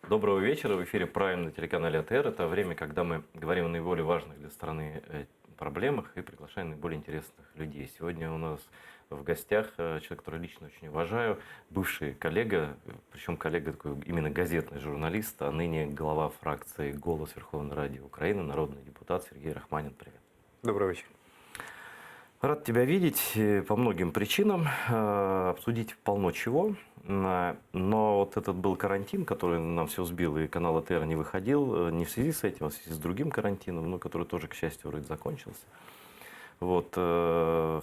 Доброго вечера. В эфире Прайм на телеканале АТР. Это время, когда мы говорим о наиболее важных для страны проблемах и приглашаем наиболее интересных людей. Сегодня у нас в гостях человек, который лично очень уважаю, бывший коллега, причем коллега такой именно газетный журналист, а ныне глава фракции «Голос» Верховной Ради Украины, народный депутат Сергей Рахманин. Привет. Добрый вечер. Рад тебя видеть по многим причинам. Обсудить полно чего. Но вот этот был карантин, который нам все сбил, и канал АТР не выходил не в связи с этим, а в связи с другим карантином, но который тоже, к счастью, вроде закончился. Вот.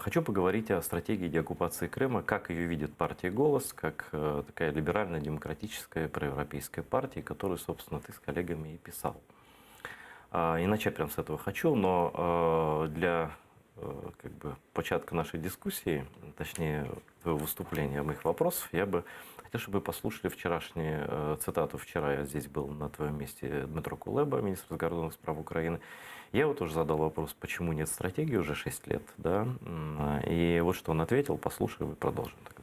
Хочу поговорить о стратегии деоккупации Крыма, как ее видит партия «Голос», как такая либеральная, демократическая, проевропейская партия, которую, собственно, ты с коллегами и писал. И начать прямо с этого хочу, но для початка нашей дискуссии, точнее, твоего выступления, моих вопросов, я бы хотел, чтобы вы послушали вчерашнюю цитату. Вчера я здесь был на твоем месте Дмитро Кулеба, министр закордонных справ Украины. Я вот тоже задал вопрос, почему нет стратегии уже 6 лет, да? И вот что он ответил, послушаем и продолжим тогда.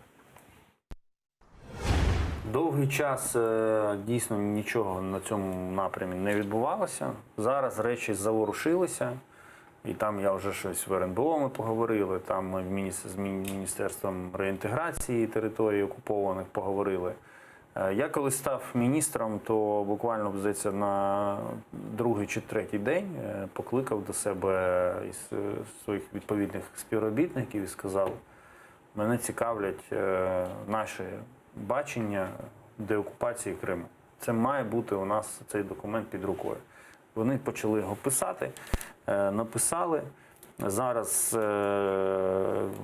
Довгий час дійсно нічого на цьому напрямі не відбувалося. Зараз речі заворушилися. І там я вже щось в РНБО ми поговорили, там ми з Міністерством реінтеграції територій окупованих поговорили. Я коли став міністром, то буквально, здається, на другий чи третій день покликав до себе із своїх відповідних співробітників і сказав, мене цікавлять наші бачення деокупації Криму. Це має бути у нас цей документ під рукою. Вони почали його писати, написали. Зараз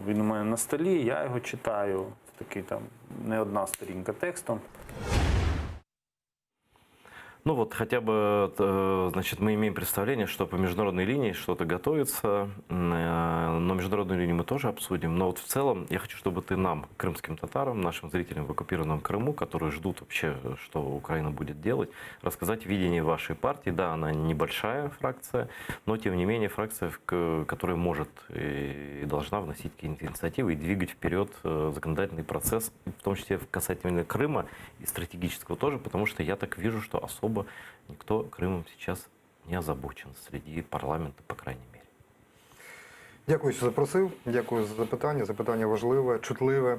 він у мене на столі, я його читаю. Такий там не одна сторінка текстом. Ну вот хотя бы, значит, мы имеем представление, что по международной линии что-то готовится, но международную линию мы тоже обсудим. Но вот в целом я хочу, чтобы ты нам, крымским татарам, нашим зрителям в оккупированном Крыму, которые ждут вообще, что Украина будет делать, рассказать видение вашей партии. Да, она небольшая фракция, но тем не менее фракция, которая может и должна вносить какие-то инициативы и двигать вперед законодательный процесс, в том числе касательно Крыма и стратегического тоже, потому что я так вижу, что особо никто Крымом сейчас не озабочен среди парламента, по крайней мере. Дякую, що запросив. Дякую за запитання. Запитання важливе, чутливе.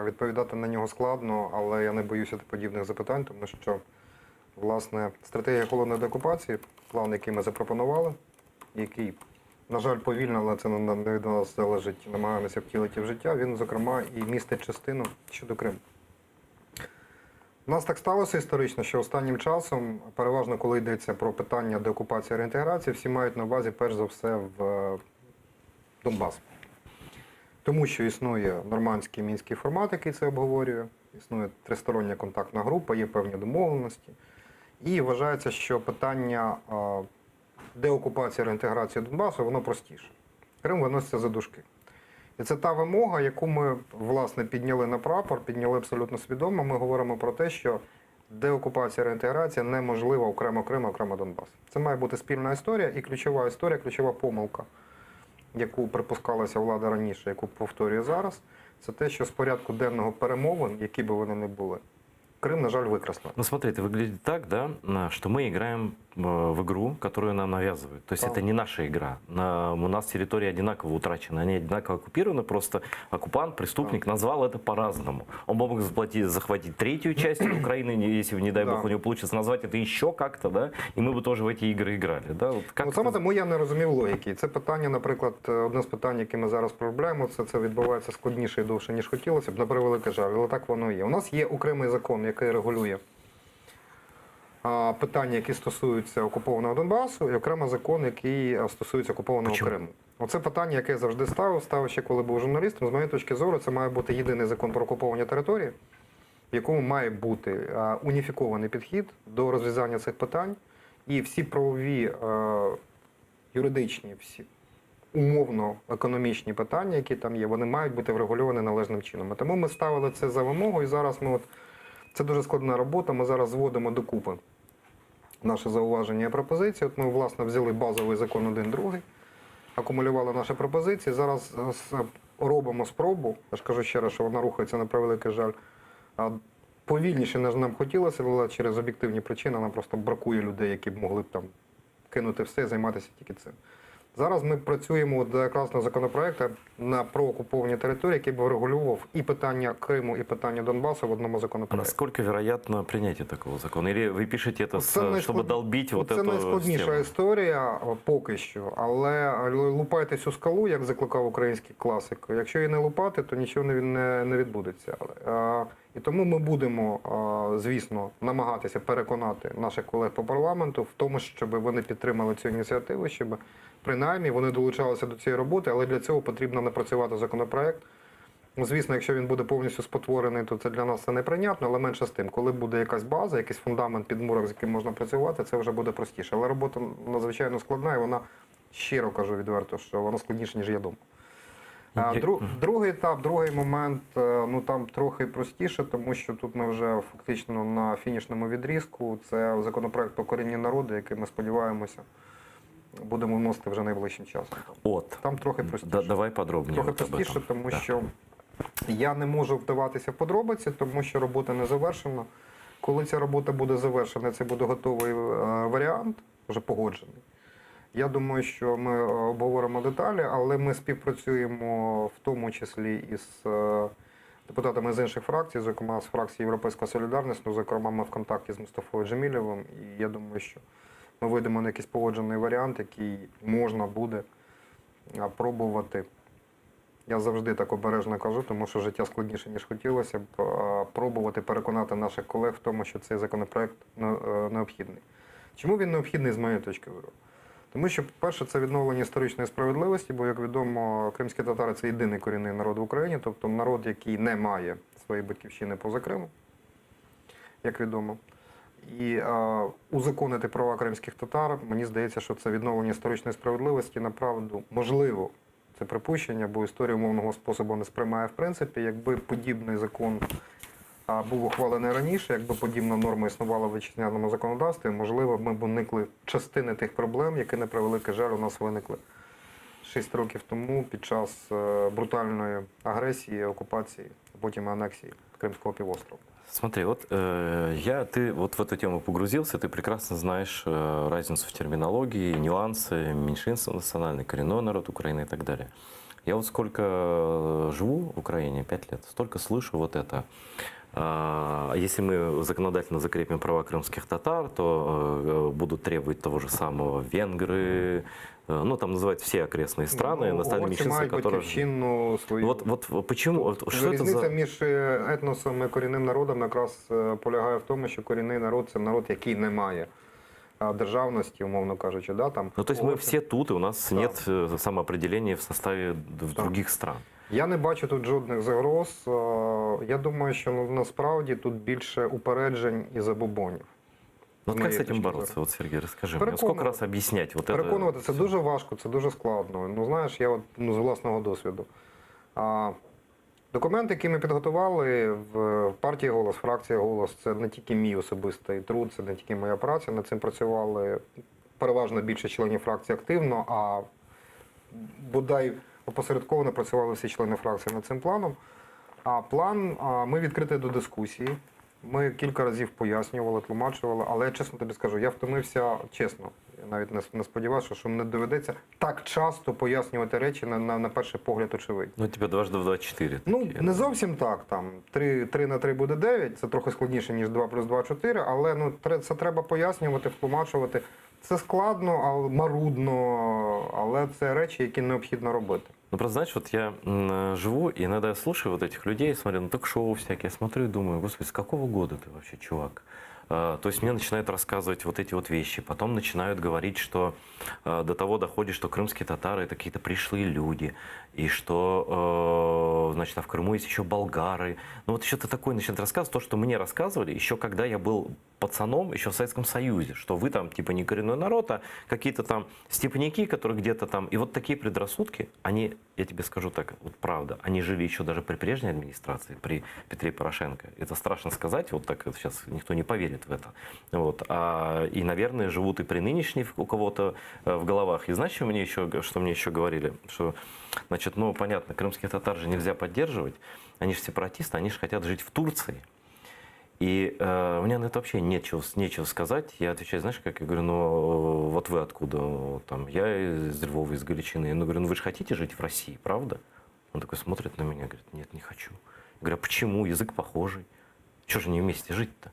Відповідати на нього складно, але я не боюся подібних запитань, тому що, власне, стратегія холодної деокупації, план, який ми запропонували, який, на жаль, повільно, але це не від нас залежить, намагаємося втілити в життя, він, зокрема, і містить частину щодо Криму. У нас так сталося історично, що останнім часом, переважно коли йдеться про питання деокупації і реінтеграції, всі мають на увазі, перш за все, в Донбас. Тому що існує нормандський мінський формат, який це обговорює, існує тристороння контактна група, є певні домовленості. І вважається, що питання деокупації і реінтеграції Донбасу, воно простіше. Крим виноситься за дужки. І це та вимога, яку ми, власне, підняли на прапор, підняли абсолютно свідомо. Ми говоримо про те, що деокупація, реінтеграція неможлива окремо Крим, окремо Донбас. Це має бути спільна історія і ключова історія, ключова помилка, яку припускалася влада раніше, яку повторює зараз, це те, що з порядку денного перемовин, які би вони не були, Крым, на жаль, выкреслен. Ну смотри, это выглядит так, да, что мы играем в игру, которую нам навязывают. То есть это не наша игра. У нас территории одинаково утрачены, они одинаково оккупированы, просто оккупант, преступник назвал это по-разному. Он мог захватить третью часть Украины, если, не дай бог, у него получится назвать это еще как-то, да, и мы бы тоже в эти игры играли. Да? Вот как саме тому я не розумів логіки. Це питання, наприклад, одне з питань, які ми зараз проблемуємо, це відбувається складніше і довше, ніж хотілося б, на превеликий жаль, але так воно є. У нас є окремий закон, який регулює питання, які стосуються окупованого Донбасу, і окремо закон, який стосується окупованого Криму. Оце питання, яке я завжди ставив ще коли був журналістом. З моєї точки зору, це має бути єдиний закон про окуповані території, в якому має бути уніфікований підхід до розв'язання цих питань. І всі правові, юридичні, всі умовно-економічні питання, які там є, вони мають бути врегульовані належним чином. Тому ми ставили це за вимогу, і зараз ми це дуже складна робота, ми зараз зводимо докупи наші зауваження і пропозиції. От ми, власне, взяли базовий закон 1-2, акумулювали наші пропозиції, зараз робимо спробу, я ж кажу ще раз, що вона рухається, на превеликий жаль, повільніше, ніж нам хотілося, але через об'єктивні причини нам просто бракує людей, які б могли б там кинути все і займатися тільки цим. Зараз ми працюємо от якраз на законопроекти на проокуповані території, який б врегулював і питання Криму, і питання Донбасу в одному А законопроекті. насколько вероятно принятие такого закона? Или вы пишете это, Це чтобы долбить вот Це эту найскладніша стену? історія поки що, але лупайте цю скалу, як закликав український класик. Якщо її не лупати, то нічого не відбудеться. І тому ми будемо, звісно, намагатися переконати наших колег по парламенту в тому, щоб вони підтримали цю ініціативу, щоб принаймні вони долучалися до цієї роботи, але для цього потрібно напрацювати законопроект. Звісно, якщо він буде повністю спотворений, то це для нас це неприйнятно, але менше з тим, коли буде якась база, якийсь фундамент, підмурок, з яким можна працювати, це вже буде простіше. Але робота надзвичайно складна, і вона, щиро кажу відверто, що вона складніша, ніж я думав. Другий етап, другий момент, ну там трохи простіше, тому що тут ми вже фактично на фінішному відрізку. Це законопроект про корінні народи, який ми сподіваємося будемо вносити вже найближчим часом. От. Там трохи простіше. Давай подробніше. Трохи вот об простіше, этом. тому Да. що я не можу вдаватися в подробиці, тому що робота не завершена. Коли ця робота буде завершена, це буде готовий варіант, вже погоджений. Я думаю, що ми обговоримо деталі, але ми співпрацюємо в тому числі із депутатами з інших фракцій, зокрема з фракції Європейська Солідарність, ну, зокрема ми в контакті з Мустафою Джемілєвим, і я думаю, що ми вийдемо на якийсь погоджений варіант, який можна буде пробувати. Я завжди так обережно кажу, тому що життя складніше, ніж хотілося б, пробувати переконати наших колег в тому, що цей законопроект необхідний. Чому він необхідний з моєї точки зору? Тому що, по-перше, це відновлення історичної справедливості, бо, як відомо, кримські татари – це єдиний корінний народ в Україні, тобто народ, який не має своєї батьківщини поза Кримом, як відомо. І узаконити права кримських татар, мені здається, що це відновлення історичної справедливості, направду, можливо, це припущення, бо історія умовного способу не сприймає в принципі. Якби подібний закон був ухвалений раніше, якби подібна норма існувала в вітчизняному законодавстві, можливо, ми б уникли частини тих проблем, які, на превеликий жаль, у нас виникли 6 років тому під час брутальної агресії, окупації, а потім анексії Кримського півострова. Смотри, вот ты вот в эту тему погрузился, ты прекрасно знаешь разницу в терминологии, нюансы, меньшинство национальное, коренной народ Украины и так далее. Я вот сколько живу в Украине, 5 лет, столько слышу вот это. Если мы законодательно закрепим права крымских татар, то будут требовать того же самого венгры, ну там называют все окрестные страны, национальные меньшинства, которые... батьківщину свою. Вот почему, вот что это Різниця за... між етносом і корінним народом якраз полягає в тому, що корінний народ – це народ, який не має державності, умовно кажучи. Да, там, Ну, то есть мы все тут, и у нас Да. нет самоопределения в составе других стран. Я не бачу тут жодних загроз. Я думаю, що насправді тут більше упереджень і забобонів. Ну, З вот как с моєї этим точки бороться? зору. Вот, Сергей, расскажи мне, сколько раз объяснять вот это? Переконувати це всё? дуже важко, це дуже складно. Ну, знаєш, я от, з власного досвіду. Документ, який ми підготували в партії «Голос», фракція «Голос», це не тільки мій особистий труд, це не тільки моя праця. Над цим працювали переважно більше членів фракції активно, а бодай опосередковано працювали всі члени фракції над цим планом. А план, ми відкриті до дискусії. Ми кілька разів пояснювали, тлумачували, але я чесно тобі скажу, я втомився, чесно, я навіть не сподівався, що мені доведеться так часто пояснювати речі на перший погляд очевидні. Ну, тебе дважды в 24. Ну, такие. не зовсім так, там 3 на 3 буде 9, це трохи складніше, ніж 2 плюс 2 – 4, але ну, це треба пояснювати, втлумачувати. Це складно, марудно, але це речі, які необхідно робити. Ну, просто, знаешь, вот я живу, и иногда я слушаю вот этих людей, смотрю на ток-шоу всякие, смотрю и думаю, господи, с какого года ты вообще, чувак? То есть мне начинают рассказывать вот эти вот вещи, потом начинают говорить, что до того доходит, что крымские татары – это какие-то пришлые люди, и что, значит, а в Крыму есть еще болгары. Ну вот что-то такое начинают рассказывать, то, что мне рассказывали еще когда я был пацаном, еще в Советском Союзе, что вы там типа не коренной народ, а какие-то там степняки, которые где-то там. И вот такие предрассудки, они, я тебе скажу так, вот правда, они жили еще даже при прежней администрации, при Петре Порошенко. Это страшно сказать, вот так сейчас никто не поверит в это. Вот. И, наверное, живут и при нынешней у кого-то в головах. И знаешь, что мне еще говорили? Что, значит, ну, понятно, крымских татар же нельзя поддерживать, они же сепаратисты, они же хотят жить в Турции. И у меня на это вообще нечего сказать. Я отвечаю, знаешь, как я говорю, ну вот вы откуда? Там, я из Львова, из Галичины. Я говорю, ну вы же хотите жить в России, правда? Он такой смотрит на меня, говорит, нет, не хочу. Я говорю, а почему? Язык похожий. Чего же не вместе жить-то?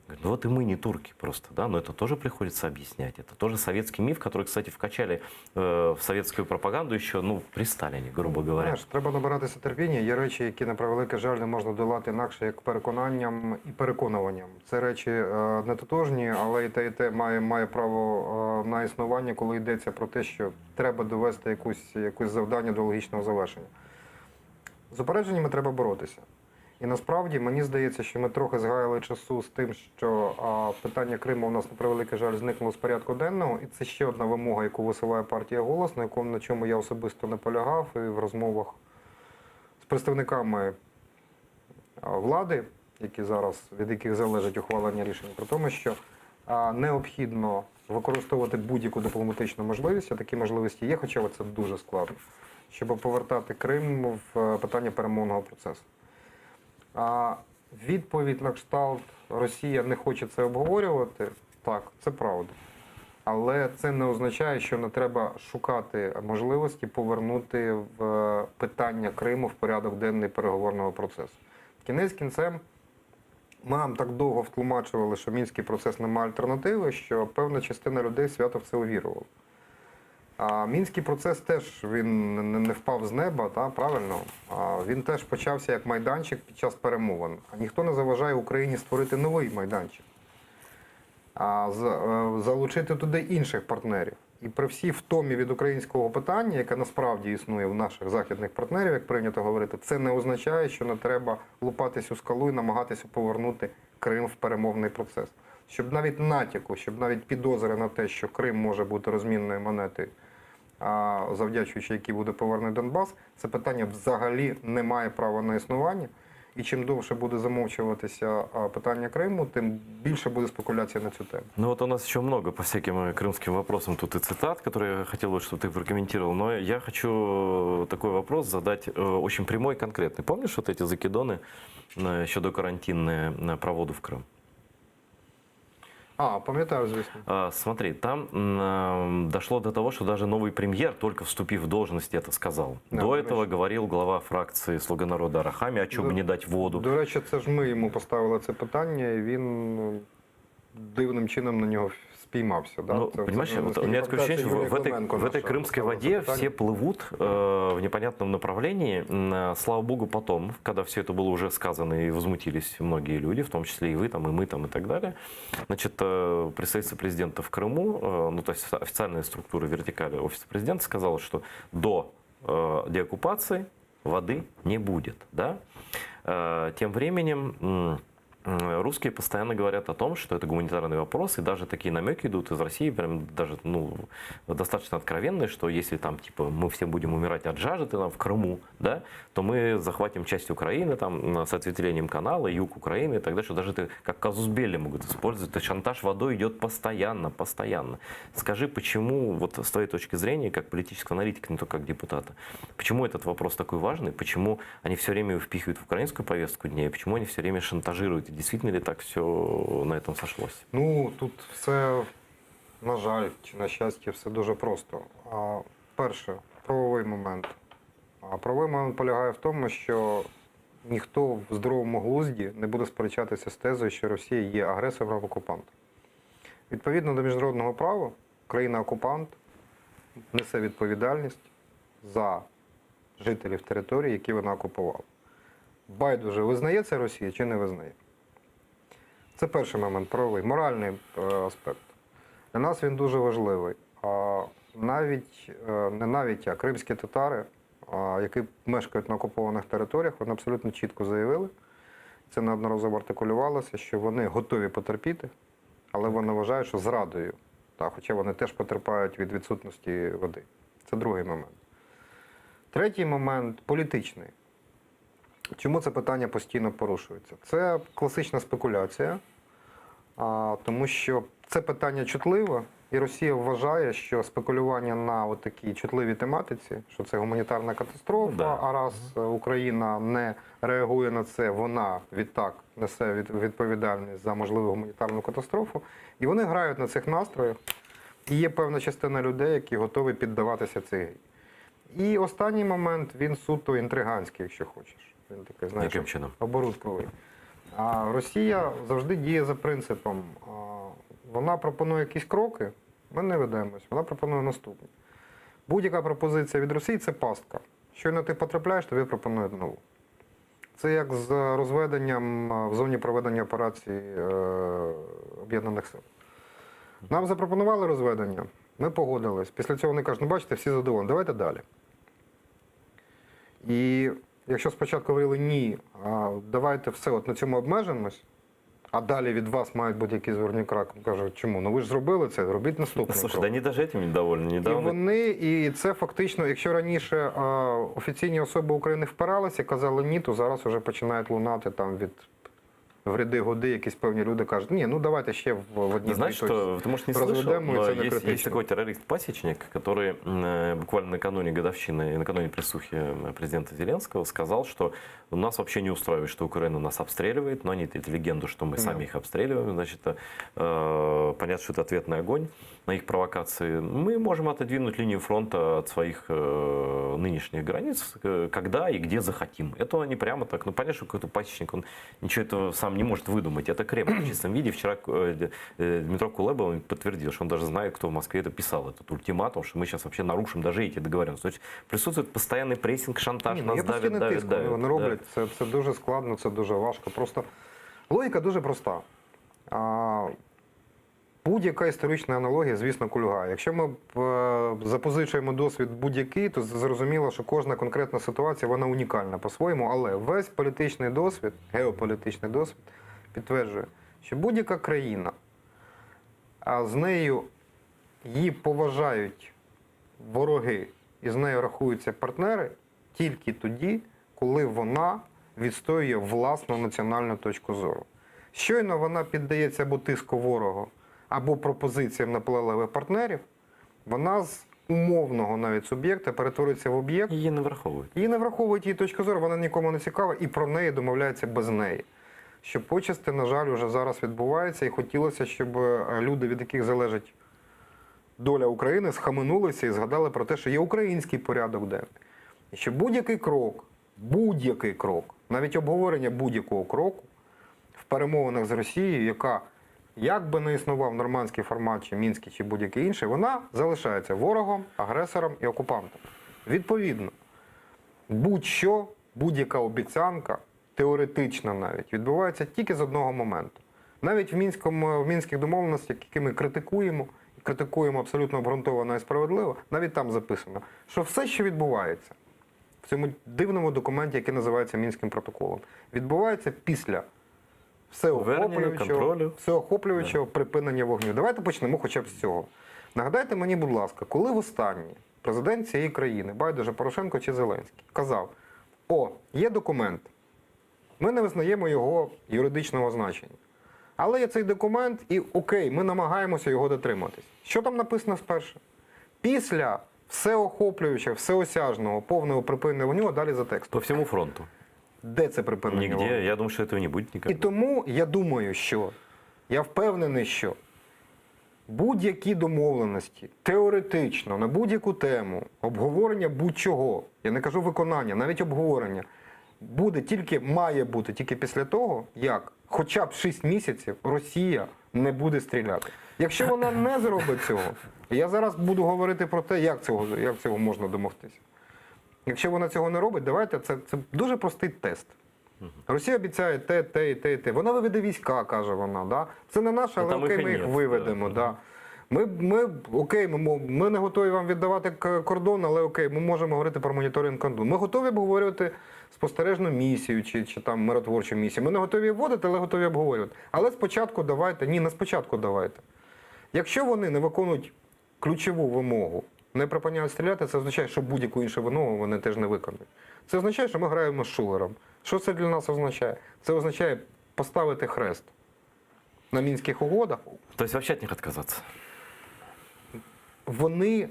Говорит, ну вот и мы не турки просто, да, но это тоже приходится объяснять. Это тоже советский миф, который, кстати, вкачали в советскую пропаганду еще, ну, при Сталині, грубо говоря. Знаєш, треба набиратися терпіння. Є речі, які, на превеликий жаль, не можна долати інакше, як переконанням і переконуванням. Це речі не тотожні, але і те має право на існування, коли йдеться про те, що треба довести якусь завдання до логічного завершення. З упередженнями треба боротися. І насправді мені здається, що ми трохи згаяли часу з тим, що питання Криму у нас, на превеликий жаль, зникло з порядку денного. І це ще одна вимога, яку висуває партія «Голос», на чому я особисто наполягав і в розмовах з представниками влади, від яких залежить ухвалення рішень, про те, що необхідно використовувати будь-яку дипломатичну можливість, а такі можливості є, хоча це дуже складно, щоб повертати Крим в питання перемовного процесу. Відповідь на кшталт «Росія не хоче це обговорювати» – так, це правда. Але це не означає, що не треба шукати можливості повернути в питання Криму в порядок денний переговорного процесу. Кінець кінцем ми нам так довго втлумачували, що Мінський процес не має альтернативи, що певна частина людей свято в це увірувала. А Мінський процес теж він не впав з неба, правильно? Він теж почався як майданчик під час перемовин. А ніхто не заважає Україні створити новий майданчик, залучити туди інших партнерів. І при всій втомі від українського питання, яке насправді існує в наших західних партнерів, як прийнято говорити, це не означає, що не треба лупатись у скалу і намагатися повернути Крим в перемовний процес. Щоб навіть натяку, щоб навіть підозри на те, що Крим може бути розмінною монетою, завдячуючи якій буде повернений Донбас, це питання взагалі не має права на існування. І чим довше буде замовчуватися питання Криму, тим більше буде спекуляція на цю тему. Ну вот у нас еще много по всяким крымским вопросам тут и цитат, которые я хотел, чтобы ты прокомментировал. Но я хочу такой вопрос задать очень прямой и конкретный. Помнишь вот эти закидоны еще до карантинные про воду в Крым? Пам'ятаю, звісно. Смотри, там дошло до того, что даже новый премьер, только вступив в должность, это сказал. Да, до конечно. этого говорил глава фракции «Слуга народа» Арахамия, а чому бы не дать воду. До речі, це ж ми йому поставили це питання, і він дивним чином на нього спіймався. Да? Ну, понимаешь, вот у меня такое ощущение, что в этой крымской воде все плывут в непонятном направлении. Слава богу, потом, когда все это было уже сказано и возмутились многие люди, в том числе и вы, там, и мы, там, и так далее, значит, представительство президента в Крыму, ну, то есть официальная структура вертикали офиса президента сказала, что до деоккупации воды не будет. Да? Тем временем русские постоянно говорят о том, что это гуманитарный вопрос, и даже такие намеки идут из России, прям даже достаточно откровенные, что если там типа мы все будем умирать от жажды там в Крыму, да, то мы захватим часть Украины там с ответвлением канала, юг Украины и так далее, что даже это как казус белли могут использовать, то есть шантаж водой идет постоянно. Скажи, почему, вот с твоей точки зрения, как политического аналитика, не только как депутата, почему этот вопрос такой важный, почему они все время впихивают в украинскую повестку дня, и почему они все время шантажируют? Действительно ли так все на этом сошлось? Ну, тут все, на жаль, чи на щастя, все дуже просто. Перше, правовий момент. Правовий момент полягає в тому, що ніхто в здоровому глузді не буде сперечатися з тезою, що Росія є агресором окупантом. Відповідно до міжнародного права, країна-окупант несе відповідальність за жителів території, які вона окупувала. Байдуже, визнає це Росія чи не визнає? Це перший момент, правовий. Моральний аспект. Для нас він дуже важливий. А кримські татари, які мешкають на окупованих територіях, вони абсолютно чітко заявили, це неодноразово артикулювалося, що вони готові потерпіти, але вони вважають, що зрадою. Хоча вони теж потерпають від відсутності води. Це другий момент. Третій момент – політичний. Чому це питання постійно порушується? Це класична спекуляція, тому що це питання чутливе і Росія вважає, що спекулювання на от такій чутливій тематиці, що це гуманітарна катастрофа, Ну, да. а раз Україна не реагує на це, вона відтак несе відповідальність за можливу гуманітарну катастрофу. І вони грають на цих настроях. І є певна частина людей, які готові піддаватися цій грі. І останній момент, він суто інтриганський, якщо хочеш. Він такий, знаєш, Яким чином? оборудковий. А Росія завжди діє за принципом, вона пропонує якісь кроки, ми не ведемось, вона пропонує наступні. Будь-яка пропозиція від Росії – це пастка. Щойно ти потрапляєш, тобі пропонують нову. Це як з розведенням в зоні проведення операцій Об'єднаних Сил. Нам запропонували розведення, ми погодились. Після цього вони кажуть, ну бачите, всі задоволені, давайте далі. І якщо спочатку говорили ні, давайте все, от на цьому обмежимось, а далі від вас мають бути якісь зверні кроки. Кажуть, чому? Ну ви ж зробили це, робіть наступний Слушай, крок. да они даже этим недовольны. І Недавно вони, і це фактично, якщо раніше офіційні особи України впиралися, казали ні, то зараз вже починають лунати там від в ряди-годи якісь певні люди кажуть, ні, ну давайте ще в одній Ты знаешь, что ты, может, не слышал, разведем, но и это не есть критично. такой террорист-пасечник, который буквально накануне годовщины, накануне присухи президента Зеленского сказал, что нас вообще не устраивает, что Украина нас обстреливает, но они эту легенду, что мы сами их обстреливаем, значит, понятно, что это ответный огонь на их провокации. Мы можем отодвинуть линию фронта от своих нынешних границ, когда и где захотим. Это они прямо так, ну понятно, что какой-то пасечник, он ничего этого сам не может выдумать. Это Кремль в чистом виде. Вчера Дмитро Кулеба подтвердил, что он даже знает, кто в Москве это писал, этот ультиматум, что мы сейчас вообще нарушим даже эти договоренности. То есть присутствует постоянный прессинг, шантаж, Ні, ну, нас є давят, постійний давят, тиск, вони давят. вони роблять. Це дуже складно, це дуже важко. Просто логіка дуже проста. Будь-яка історична аналогія, звісно, кульгає. Якщо ми запозичуємо досвід будь-який, то зрозуміло, що кожна конкретна ситуація, вона унікальна по-своєму, але весь політичний досвід, геополітичний досвід підтверджує, що будь-яка країна, а з нею її поважають вороги і з нею рахуються партнери тільки тоді, коли вона відстоює власну національну точку зору. Щойно вона піддається або тиску ворога, або пропозиціям наполегливих партнерів, вона з умовного навіть суб'єкта перетворюється в об'єкт. Її не враховують. Її не враховують її точку зору, вона нікому не цікава, і про неї домовляються без неї. Що почасти, на жаль, вже зараз відбувається, і хотілося, щоб люди, від яких залежить доля України, схаменулися і згадали про те, що є український порядок денний. І що будь-який крок, навіть обговорення будь-якого кроку в перемовинах з Росією, яка, як би не існував нормандський формат, чи мінський, чи будь-який інший, вона залишається ворогом, агресором і окупантом. Відповідно, будь-що, будь-яка обіцянка, теоретична навіть, відбувається тільки з одного моменту. Навіть в мінських домовленостях, які ми критикуємо абсолютно обґрунтовано і справедливо, навіть там записано, що все, що відбувається в цьому дивному документі, який називається Мінським протоколом, відбувається після всеохоплюючого припинення вогню. Давайте почнемо хоча б з цього. Нагадайте мені, будь ласка, коли востаннє президент цієї країни, байдуже Порошенко чи Зеленський, казав, є документ, ми не визнаємо його юридичного значення. Але є цей документ і окей, ми намагаємося його дотриматись. Що там написано спершу? Після всеохоплюючого, всеосяжного, повного припинення вогню, а далі за текстом. По всему фронту. Де це припинення вогню? Нигде. Я думаю, что этого не будет І никогда. тому я думаю, я впевнений, що будь-які домовленості, теоретично, на будь-яку тему, обговорення будь-чого, я не кажу виконання, навіть обговорення, має бути тільки після того, як хоча б 6 місяців Росія не буде стріляти. Якщо вона не зробить цього, я зараз буду говорити про те, як цього можна домогтися. Якщо вона цього не робить, давайте, це дуже простий тест. Росія обіцяє те і те. Вона виведе війська, каже вона. Да? Це не наше, але там окей, їх ми і їх нет, виведемо. Да. Ми не готові вам віддавати кордон, але окей, ми можемо говорити про моніторинг кордону. Ми готові обговорювати спостережну місію чи там миротворчу місію. Ми не готові вводити, але готові обговорювати. Але спочатку давайте, не спочатку давайте. Якщо вони не виконують ключову вимогу, не припиняють стріляти, це означає, що будь-яку іншу вимогу вони теж не виконують. Це означає, що ми граємо з шулером. Що це для нас означає? Це означає поставити хрест на Мінських угодах. То есть вообще от них отказаться? вони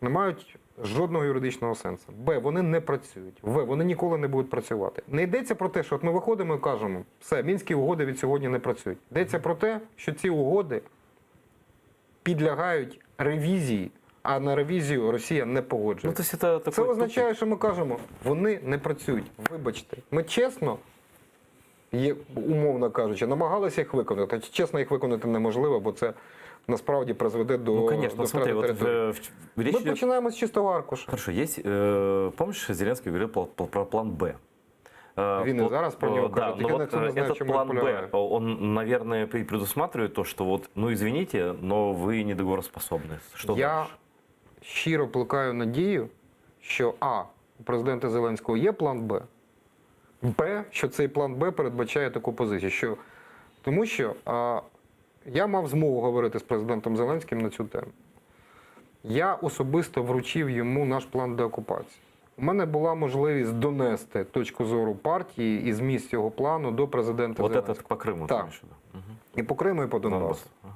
не мають жодного юридичного сенсу. Б, вони не працюють. В, вони ніколи не будуть працювати. Не йдеться про те, що от ми виходимо і кажемо, все, мінські угоди від сьогодні не працюють. Йдеться про те, що ці угоди підлягають ревізії, а на ревізію Росія не Ну, погоджується. то есть это Це такой означає, що ми кажемо, вони не працюють. Вибачте, ми чесно, умовно кажучи, намагалися їх виконати. Чесно, їх виконати неможливо, бо це насправді призведе до, Ну, конечно, до смотри, втрати вот території. речь Ми идет... починаємо з чистого аркуша. Хорошо, есть, помнишь, Зеленский говорил про план Б? Він і зараз про нього Да, каже, но тільки вот на цьому не знаю, этот чому план полягає. Б, он, наверное, предусматривает то, что вот, ну извините, но вы недоговороспособны. Что Я дальше? щиро плекаю надію, що у президента Зеленського є план Б, що цей план Б передбачає таку позицію. Тому що я мав змогу говорити з президентом Зеленським на цю тему. Я особисто вручив йому наш план деокупації. У мене була можливість донести точку зору партії і зміст цього плану до президента Вот Зеленського. этот по Крыму, Так. ты имеешь в виду? Мгм. І по Криму, і по Донбасу. Донбасс. Ага.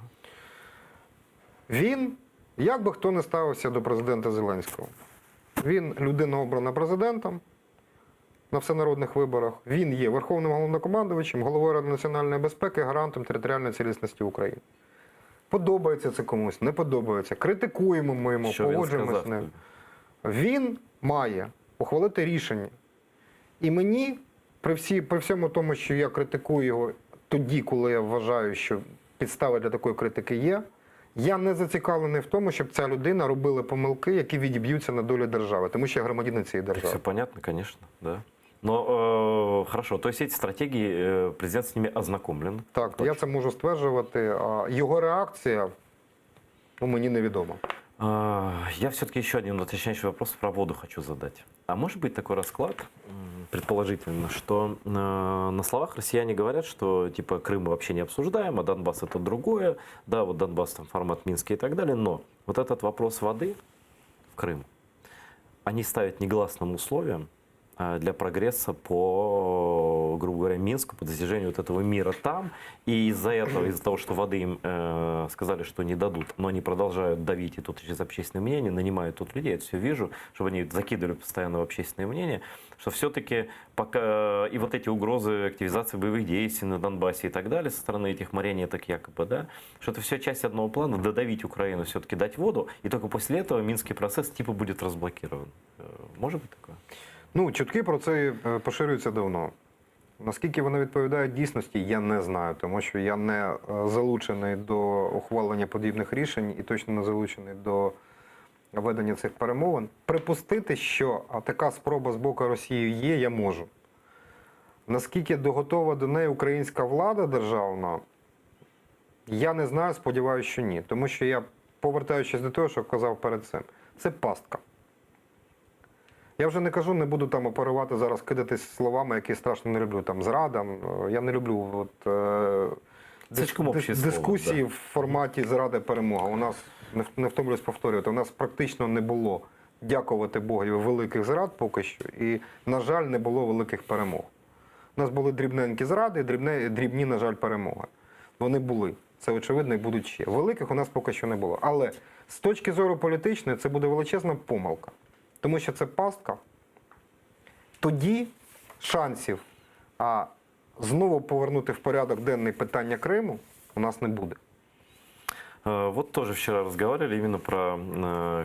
Він, як би хто не ставився до президента Зеленського, він людина обрана президентом на всенародних виборах, він є Верховним головнокомандувачем, головою Ради національної безпеки, гарантом територіальної цілісності України. Подобається це комусь, не подобається. Критикуємо ми йому, Що він погоджуємося з сказав? ним. Він має ухвалити рішення. І мені, при всьому тому, що я критикую його тоді, коли я вважаю, що підстави для такої критики є, я не зацікавлений в тому, щоб ця людина робила помилки, які відіб'ються на долі держави, тому що я громадянин цієї держави. Все понятно, конечно, да. Но хорошо, то есть эти стратегии, президент с ними ознакомлен. Так, я це можу стверджувати. А його реакція мені невідома. Я все-таки еще один уточняющий вопрос про воду хочу задать. А может быть такой расклад, предположительно, что на словах россияне говорят, что типа Крым мы вообще не обсуждаем, а Донбасс это другое, да, вот Донбасс там формат Минска и так далее, но вот этот вопрос воды в Крым, они ставят негласным условием для прогресса по, грубо говоря, Минску, по достижению вот этого мира там. И из-за этого, из-за того, что воды им сказали, что не дадут, но они продолжают давить и тут через общественное мнение, нанимают тут людей, я это все вижу, чтобы они закидывали постоянно в общественное мнение, что все-таки пока и вот эти угрозы активизации боевых действий на Донбассе и так далее со стороны этих марионеток якобы, да, что это все часть одного плана, додавить Украину, все-таки дать воду, и только после этого Минский процесс типа будет разблокирован. Может быть такое? Ну, чутки про це поширюються давно. Наскільки вони відповідають дійсності, я не знаю, тому що я не залучений до ухвалення подібних рішень і точно не залучений до ведення цих перемовин. Припустити, що така спроба з боку Росії є, я можу. Наскільки готова до неї українська влада державна, я не знаю, сподіваюся, що ні. Тому що я, повертаючись до того, що казав перед цим, це пастка. Я вже не кажу, не буду там оперувати зараз, кидатись словами, які страшно не люблю. Там зрада. Я не люблю дискусії в форматі зрада-перемога. У нас, не втомлюсь повторювати, у нас практично не було, дякувати Богові, великих зрад поки що. І, на жаль, не було великих перемог. У нас були дрібненькі зради, дрібні, на жаль, перемоги. Вони були. Це очевидно і будуть ще. Великих у нас поки що не було. Але з точки зору політичної це буде величезна помилка. Тому що це пастка, тоді шансів знову повернути в порядок денний питання Криму у нас не буде. Вот тоже вчера разговаривали именно про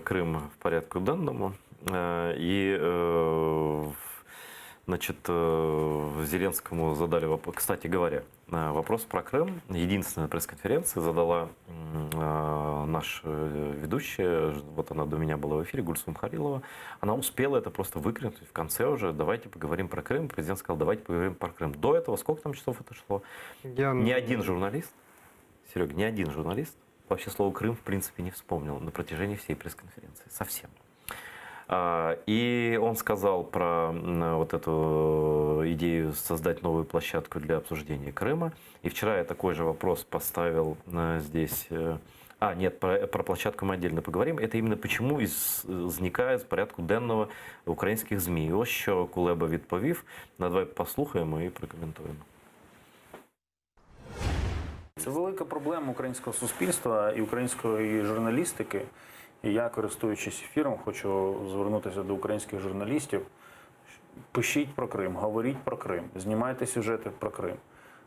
Крым в порядку денному. И, значит, Зеленскому задали вопрос, кстати говоря, вопрос про Крым. Единственная пресс-конференция задала наш ведущая, вот она до меня была в эфире, Гульсум Харилова. Она успела это просто выкрикнуть в конце уже, давайте поговорим про Крым. Президент сказал, давайте поговорим про Крым. До этого сколько там часов это шло? Ни один журналист, Серега, ни один журналист вообще слово Крым в принципе не вспомнил на протяжении всей пресс-конференции. Совсем. И он сказал про вот эту идею создать новую площадку для обсуждения Крыма. И вчера я такой же вопрос поставил здесь. Нет, про площадку мы отдельно поговорим. Это именно почему зникає з порядку денного українських ЗМІ. Ось що Кулеба відповів. Давай послухаємо і прокоментуємо. Це велика проблема українського суспільства і української журналістики. І я, користуючись ефіром, хочу звернутися до українських журналістів. Пишіть про Крим, говоріть про Крим, знімайте сюжети про Крим.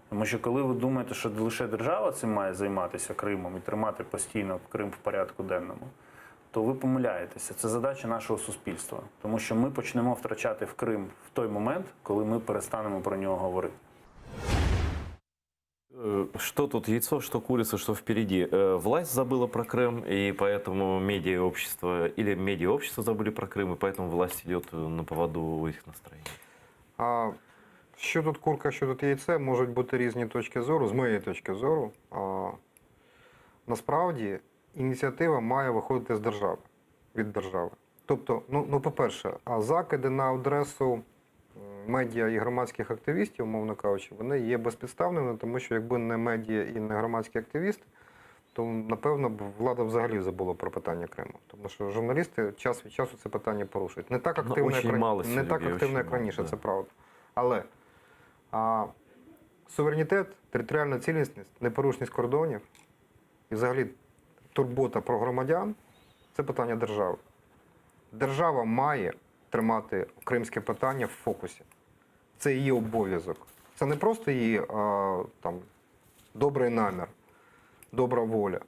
Тому що коли ви думаєте, що лише держава цим має займатися Кримом і тримати постійно Крим в порядку денному, то ви помиляєтеся. Це задача нашого суспільства. Тому що ми почнемо втрачати в Крим в той момент, коли ми перестанемо про нього говорити. Что тут яйцо, что курица, что впереди? Власть забыла про Крым, и поэтому медиа-общество, или медиа-общество забыли про Крым, и поэтому власть идет на поводу у их настроений. А що тут курка, що тут яйце, можуть бути різні точки зору, з моєї точки зору. Насправді, ініціатива має виходити з держави, від держави. Тобто, по-перше, закиди на адресу медіа і громадських активістів, умовно кажучи, вони є безпідставними, тому що якби не медіа і не громадські активісти, то, напевно, б влада взагалі забула про питання Криму. Тому що журналісти час від часу це питання порушують. Не так активно, як раніше, це правда. Але суверенітет, територіальна цілісність, непорушність кордонів і взагалі турбота про громадян – це питання держави. Держава має тримати кримське питання в фокусі. Це її обов'язок. Це не просто її добрий намір, добра воля.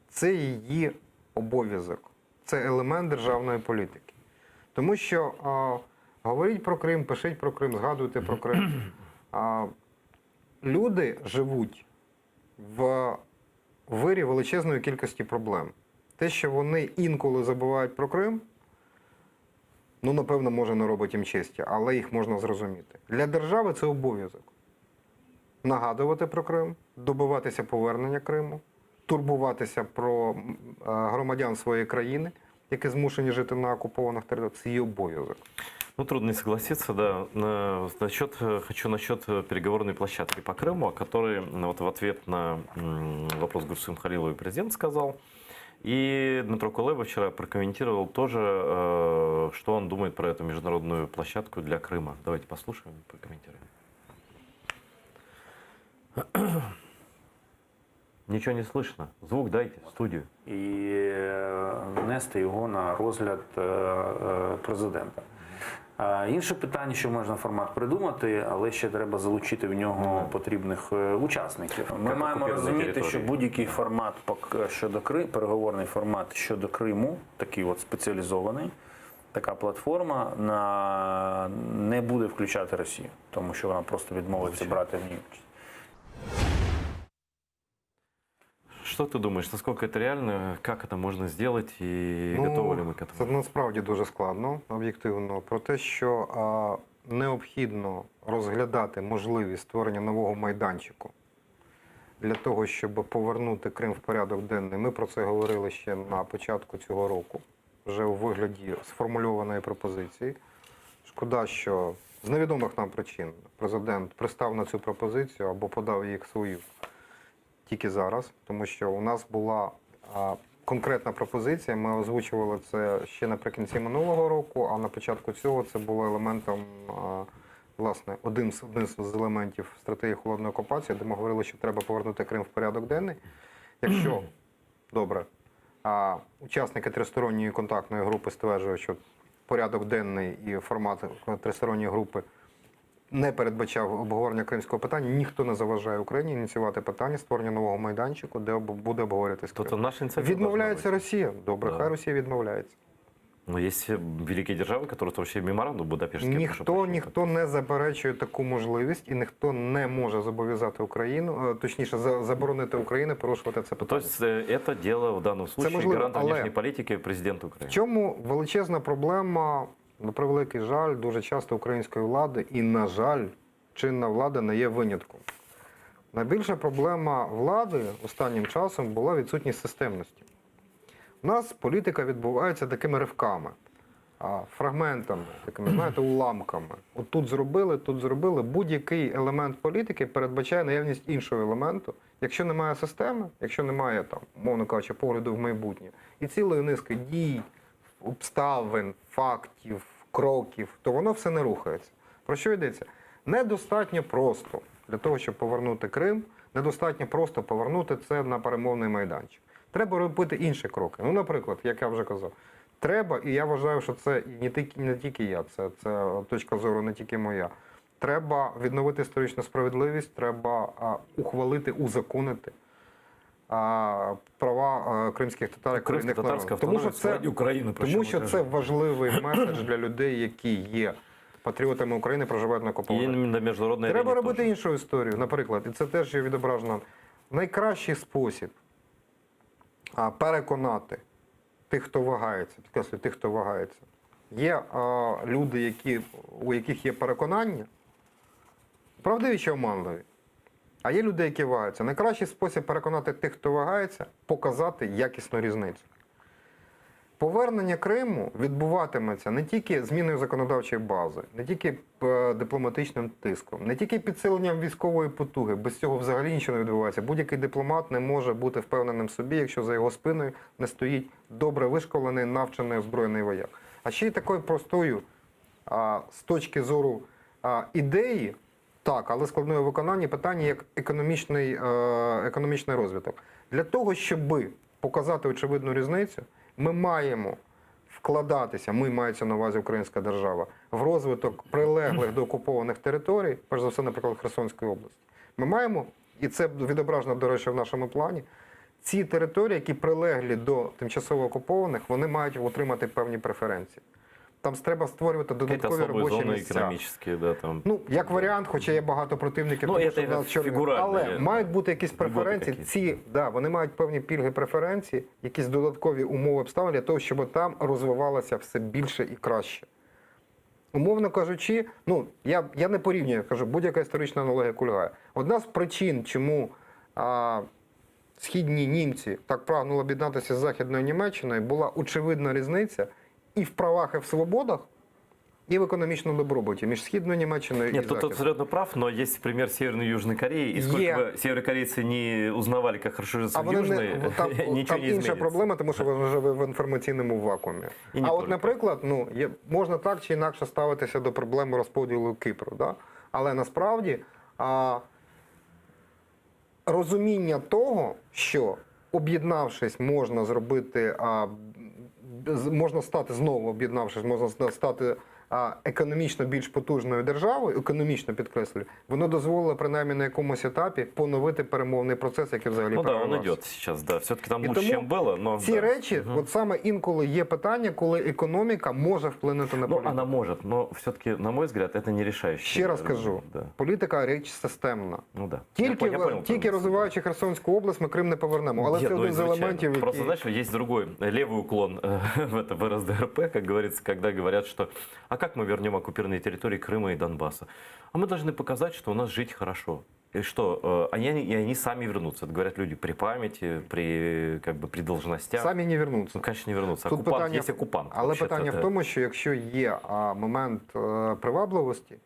Це її обов'язок. Це елемент державної політики. Тому що говоріть про Крим, пишіть про Крим, згадуйте про Крим. Люди живуть в вирі величезної кількості проблем. Те, що вони інколи забувають про Крим, напевно, може не робить їм честі, але їх можна зрозуміти. Для держави це обов'язок. Нагадувати про Крим, добиватися повернення Криму, турбуватися про громадян своєї країни, які змушені жити на окупованих територіях. Це її обов'язок. Трудно не согласиться, да. Хочу насчет переговорной площадки по Крыму, о которой в ответ на вопрос Гурсим Халиловой президент сказал. И Дмитро Кулеба вчера прокомментировал тоже, что он думает про эту международную площадку для Крыма. Давайте послушаем и прокомментируем. Ничего не слышно. Звук дайте, студию. І внести його на розгляд президента. Інше питання, що можна формат придумати, але ще треба залучити в нього потрібних учасників. Ми маємо розуміти, що будь-який формат щодо Криму, переговорний формат щодо Криму, такий от спеціалізований, така платформа не буде включати Росію, тому що вона просто відмовиться брати в ній участь. Что ты думаешь, насколько это реально, как это можно сделать и готовы ли мы к этому? Це насправді дуже складно, об'єктивно. Про те, що необхідно розглядати можливість створення нового майданчику для того, щоб повернути Крим в порядок денний. Ми про це говорили ще на початку цього року, вже у вигляді сформульованої пропозиції. Шкода, що з невідомих нам причин президент пристав на цю пропозицію або подав її свою тільки зараз, тому що у нас була конкретна пропозиція, ми озвучували це ще наприкінці минулого року, а на початку цього це було елементом, власне, один з елементів стратегії холодної окупації, де ми говорили, що треба повернути Крим в порядок денний. Якщо, добре, учасники тристоронньої контактної групи стверджують, що порядок денний і формат тристоронньої групи не передбачав обговорення кримського питання, ніхто не заважає Україні ініціювати питання створення нового майданчику, де буде обговорюватись Крим. Відмовляється Росія. Добре, хай Росія відмовляється. Но есть великие державы, которые вообще меморандум Будапештський. Ніхто не заперечує таку можливість і ніхто не може зобов'язати Україну, точніше заборонити Україні порушувати це питання. Тобто це діло в даному випадку гаранта внешньої політики президента України. В чому величезна проблема, на превеликий жаль, дуже часто української влади і, на жаль, чинна влада не є винятком. Найбільша проблема влади останнім часом була відсутність системності. У нас політика відбувається такими ривками, фрагментами, такими, знаєте, уламками. От тут зробили. Будь-який елемент політики передбачає наявність іншого елементу. Якщо немає системи, якщо немає, мовно кажучи, погляду в майбутнє, і цілої низки дій, обставин, фактів, кроків, то воно все не рухається. Про що йдеться? Недостатньо просто Для того, щоб повернути Крим, недостатньо просто повернути це на перемовний майданчик. Треба робити інші кроки. Ну, наприклад, як я вже казав, треба, і я вважаю, що це і не тільки я, це точка зору не тільки моя. Треба відновити історичну справедливість, треба ухвалити, узаконити права кримських татар і корінних народів. Тому що це важливий меседж для людей, які є патріотами України, проживають на окупованих. Треба робити іншу історію, наприклад, і це теж є відображено. Найкращий спосіб переконати тих, хто вагається, підкреслюю, тих, хто вагається. Є люди, у яких є переконання, правдиві чи оманливі. А є люди, які вагаються. Найкращий спосіб переконати тих, хто вагається, показати якісну різницю. Повернення Криму відбуватиметься не тільки зміною законодавчої бази, не тільки дипломатичним тиском, не тільки підсиленням військової потуги. Без цього взагалі нічого не відбувається. Будь-який дипломат не може бути впевненим в собі, якщо за його спиною не стоїть добре вишколений, навчений, озброєний вояк. А ще й такою простою, з точки зору ідеї, так, але складної виконання питання як економічний розвиток. Для того, щоб показати очевидну різницю, ми маємо вкладатися, мається на увазі українська держава, в розвиток прилеглих до окупованих територій, перш за все, наприклад, Херсонської області. Ми маємо, і це відображено, до речі, в нашому плані, ці території, які прилеглі до тимчасово окупованих, вони мають отримати певні преференції. Там треба створювати додаткові робочі місця. Да, там. Ну, як варіант, хоча є багато противників, тому що в нас але мають бути якісь преференції. Вони мають певні пільги, преференції, якісь додаткові умови обставини для того, щоб там розвивалося все більше і краще. Умовно кажучи, я не порівнюю, кажу, будь-яка історична аналогія кульгає. Одна з причин, чому східні німці так прагнули об'єднатися з Західною Німеччиною, була очевидна різниця і в правах, і в свободах, и в экономичном добробуте между Східною Німеччиною и Нет, Західною. тут абсолютно прав, но есть пример Северной и Южной Кореи, и сколько бы северокорейцы не узнавали, как хорошо живется в Южной, там ничего не інша изменится. проблема, тому що вона живе в інформаційному вакуумі. І не А от, тільки. наприклад, можна так чи інакше ставитися до проблеми розподілу Кипру. Да? Але насправді розуміння того, що об'єднавшись, можна зробити, можна стати знову об'єднавшись, можна стати економічно більш потужною державою, економічно підкреслюю, воно дозволило принаймні на якомусь етапі поновити перемовний процес, який взагалі перервався. Он идет сейчас, да. Все-таки там І лучше, тому чем было, но... ці речі, от саме інколи є питання, коли економіка може вплинути на політику. Она может, но все-таки, на мой взгляд, это не решающее. Ще раз кажу, Да. політика – річ системна. Ну да. Тільки розвиваючи Херсонську область, ми Крим не повернемо. Але це один з елементів, які... Просто, знаешь, есть другой левый уклон в РСДРП, как говорится, когда говорят, что а как мы вернем оккупированные территории Крыма и Донбасса? А мы должны показать, что у нас жить хорошо. И что они сами вернутся. Это говорят люди при памяти, при должностях. Самі не вернуться. Ну, конечно, не вернуться. Тут Оккупант есть оккупант. Але питання в тому, що якщо є момент привабливості,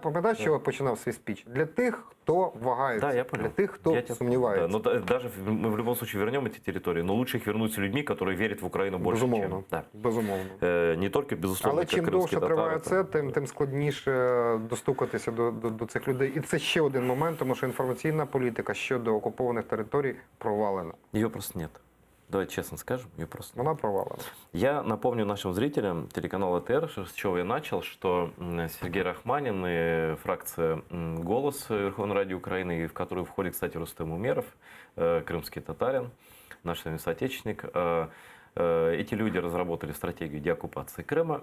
пам'ятаєш, що я починав свій спіч? Для тих, хто вагається, Да, я понял. для тих, хто сумнівається. Да, но даже мы в любом случае вернем эти территории, но лучше их вернуть с людьми, которые верят в Украину больше, Безумовно. чем... Да. Безумовно. Не только, безусловно, Але как чим крымские довше татары, триває це, там, тим складніше достукатися до цих людей. І це ще один момент, тому що інформаційна політика щодо окупованих територій провалена. Ее просто нет. Давайте честно скажем, ее просто нет. Вона провалена. Я напомню нашим зрителям телеканала АТР, с чего я начал, что Сергей Рахманин и фракция «Голос» Верховной Ради Украины, в которую входит, кстати, Рустем Умеров, крымский татарин, наш с вами соотечественник, эти люди разработали стратегию деоккупации Крыма,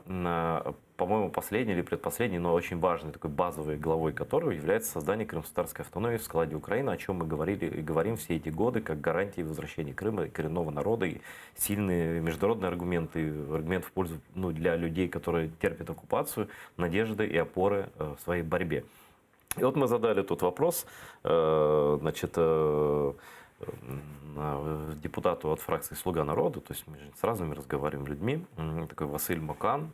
по-моему, последней или предпоследней, но очень важной, такой базовой главой которой является создание крымско-татарской автономии в складе Украины, о чем мы говорили и говорим все эти годы, как гарантии возвращения Крыма, коренного народа, и сильные международные аргументы, аргументы в пользу для людей, которые терпят оккупацию, надежды и опоры в своей борьбе. И вот мы задали тут вопрос, значит, депутату от фракции «Слуга народа», то есть мы же с разными разговариваем людьми, такой Василь Макан,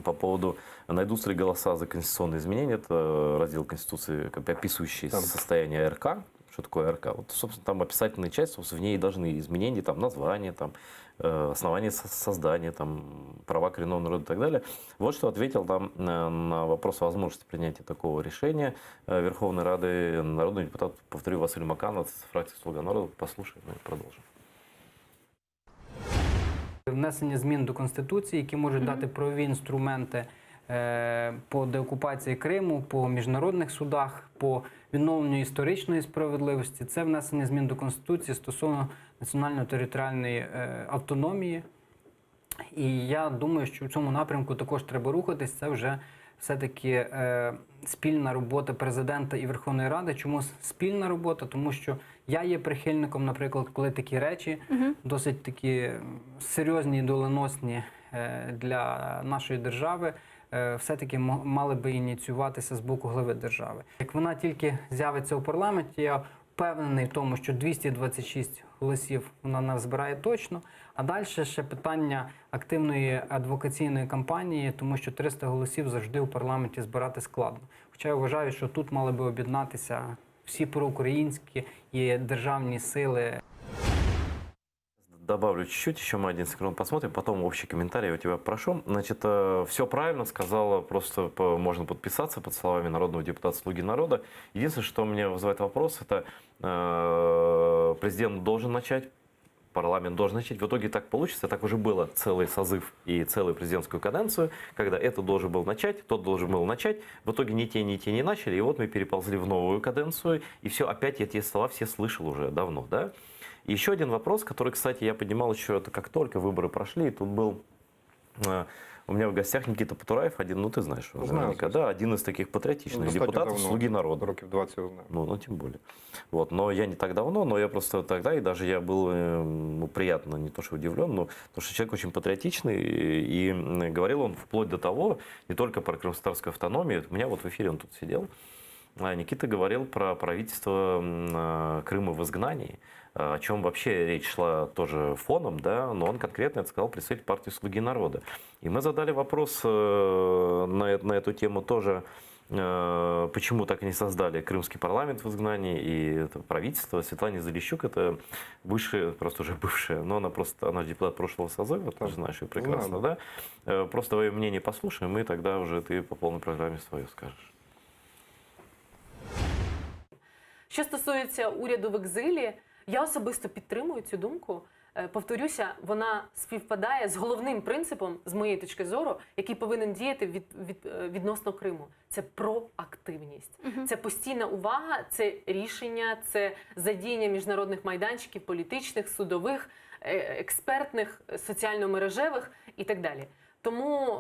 по поводу, найдутся ли голоса за конституционные изменения, это раздел Конституции, описывающий состояние РК, что такое РК. Вот, собственно, там описательная часть, собственно, в ней должны изменения, там, названия, там, основания создания, там, права коренного народа и так далее. Вот что ответил там на вопрос о возможности принятия такого решения Верховной Рады народный депутат, повторю, Василий Маканов, фракция «Слуга народа». Послушаем и продолжим. Внесення змін до Конституції, які можуть дати правові інструменти по деокупації Криму, по міжнародних судах, по відновленню історичної справедливості. Це внесення змін до Конституції стосовно національно-територіальної автономії. І я думаю, що в цьому напрямку також треба рухатись. Це вже все-таки спільна робота президента і Верховної Ради. Чому спільна робота? Тому що я є прихильником, наприклад, коли такі речі досить такі серйозні і доленосні для нашої держави, все-таки мали би ініціюватися з боку глави держави. Як вона тільки з'явиться у парламенті, я впевнений в тому, що 226 голосів вона назбирає точно. А далі ще питання активної адвокаційної кампанії, тому що 300 голосів завжди у парламенті збирати складно. Хоча я вважаю, що тут мали би об'єднатися всі проукраїнські і державні сили. Добавлю чуть-чуть, еще мы один секунд посмотрим, потом общий комментарий у тебя прошу. Значит, все правильно сказала, просто можно подписаться под словами народного депутата «Слуги народа». Единственное, что мне вызывает вопрос, это президент должен начать, парламент должен начать. В итоге так получится, так уже было целый созыв и целую президентскую каденцию, когда это должен был начать, тот должен был начать. В итоге ни те не начали, и вот мы переползли в новую каденцию, и все, опять я те слова все слышал уже давно, да? И еще один вопрос, который, кстати, я поднимал еще, это как только выборы прошли, и тут был у меня в гостях Никита Потураев, один, ну ты знаешь, Знаю, наверняка, да, один из таких патриотичных депутатов, «Слуги народа». Років 20 його знаю. Ну, тем более. Вот. Но я не так давно, но я просто тогда, и даже я был ну, приятно, не то что удивлен, но потому что человек очень патриотичный, и говорил он вплоть до того, не только про крымско-татарскую автономию, у меня вот в эфире он тут сидел, Никита говорил про правительство Крыма в изгнании, о чем вообще речь шла тоже фоном, да, но он конкретно это сказал представитель партии «Слуги народа». И мы задали вопрос на эту тему тоже, почему так и не создали крымский парламент в изгнании и это правительство. Светлана Залищук, это бывшая, просто уже бывшая, но она же депутат прошлого созыва, ты же знаешь ее прекрасно, да? Просто твое мнение послушаем, и тогда уже ты по полной программе свое скажешь. Що стосується уряду в екзилі, я особисто підтримую цю думку. Повторюся, вона співпадає з головним принципом, з моєї точки зору, який повинен діяти відносно Криму. Це проактивність. Це постійна увага, це рішення, це задіяння міжнародних майданчиків, політичних, судових, експертних, соціально-мережевих і так далі. Тому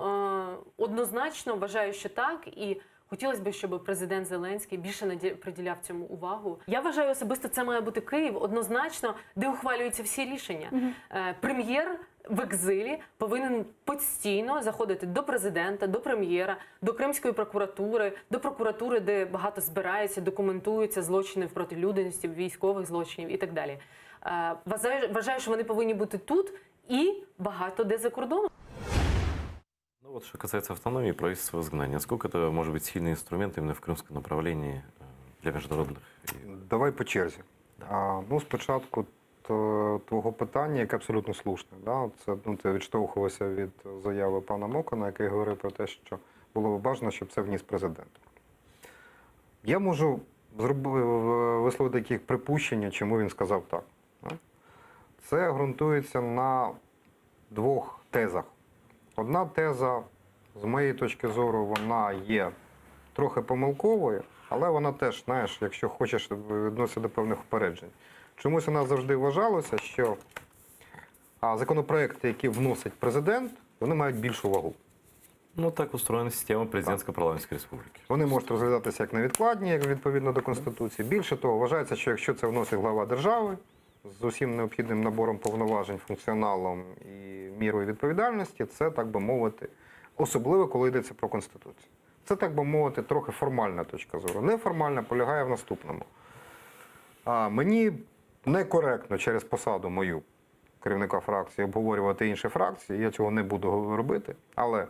однозначно вважаю, що так, і хотілося б, щоб президент Зеленський більше приділяв цьому увагу. Я вважаю особисто, це має бути Київ, однозначно, де ухвалюються всі рішення. Прем'єр в екзилі повинен постійно заходити до президента, до прем'єра, до Кримської прокуратури, до прокуратури, де багато збирається, документуються злочини проти людяності, військових злочинів і так далі. Вважаю, що вони повинні бути тут і багато де за кордоном. Ну вот, что касается автономии и правительства в изгнании, насколько это может быть сильный инструмент именно в крымском направлении для международных? Давай по черзі. Ну, спочатку твого питання, яке абсолютно слушне. Да? Ти відштовхувався від заяви пана Мокана, який говорив про те, що було б бажано, щоб це вніс президент. Я можу висловити такі припущення, чому він сказав так. Це ґрунтується на двох тезах. Одна теза, з моєї точки зору, вона є трохи помилковою, але вона теж, знаєш, якщо хочеш, відноситься до певних упереджень. Чомусь у нас завжди вважалося, що законопроекти, які вносить президент, вони мають більшу вагу. Ну, так устроена система президентсько-парламентської республіки. Вони можуть розглядатися як невідкладні, як відповідно до Конституції. Більше того, вважається, що якщо це вносить глава держави, з усім необхідним набором повноважень, функціоналом і мірою відповідальності, це, так би мовити, особливо, коли йдеться про Конституцію. Це, так би мовити, трохи формальна точка зору. Неформальна полягає в наступному. Мені некоректно через посаду мою, керівника фракції, обговорювати інші фракції, я цього не буду робити, але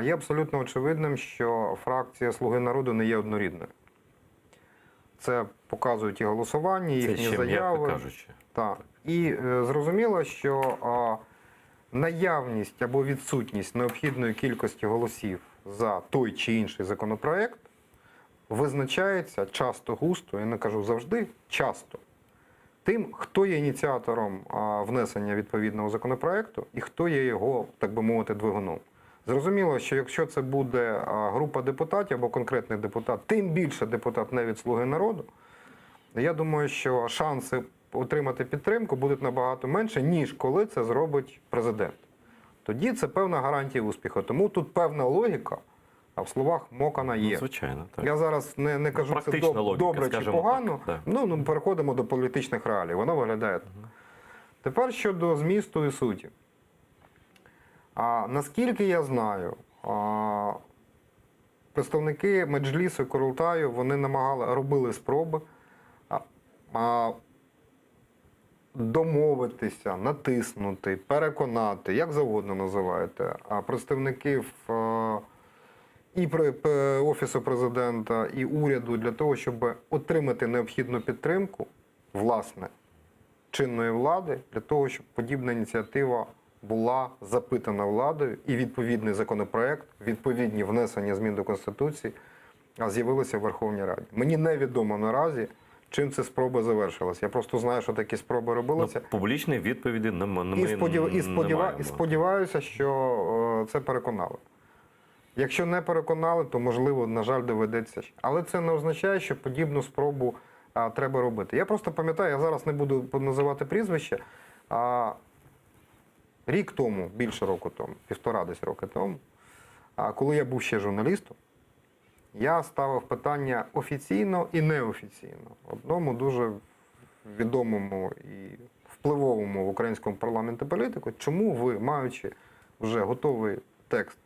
є абсолютно очевидним, що фракція «Слуги народу» не є однорідною. Це показують і голосування, і Це їхні ще м'яко заяви. кажучи. Так. І зрозуміло, що наявність або відсутність необхідної кількості голосів за той чи інший законопроект визначається часто густо, я не кажу завжди, часто, тим, хто є ініціатором внесення відповідного законопроекту і хто є його, так би мовити, двигуном. Зрозуміло, що якщо це буде група депутатів або конкретний депутат, тим більше депутат не від «Слуги народу», я думаю, що шанси отримати підтримку будуть набагато менше, ніж коли це зробить президент. Тоді це певна гарантія успіху. Тому тут певна логіка, а в словах Мокана є. Звичайно, так. Я зараз не кажу, це Практична логіка, добре чи скажімо погано. так, Ну, переходимо до політичних реалій. Воно виглядає так. Тепер щодо змісту і суті. Наскільки я знаю, представники Меджлісу і Курултаю, вони робили спроби домовитися, натиснути, переконати, як завгодно називаєте, представників і Офісу Президента, і уряду для того, щоб отримати необхідну підтримку, власне, чинної влади, для того, щоб подібна ініціатива була запитана владою і відповідний законопроект, відповідні внесення змін до Конституції з'явилися в Верховній Раді. Мені невідомо наразі, чим ця спроба завершилася. Я просто знаю, що такі спроби робилися. Публічної відповіді не І сподіваюся, що це переконали. Якщо не переконали, то, можливо, на жаль, доведеться. Але це не означає, що подібну спробу треба робити. Я просто пам'ятаю, я зараз не буду називати прізвище, рік тому, більше року тому, півтора десь роки тому, коли я був ще журналістом, я ставив питання офіційно і неофіційно. Одному дуже відомому і впливовому в українському парламенті політику, чому ви, маючи вже готовий текст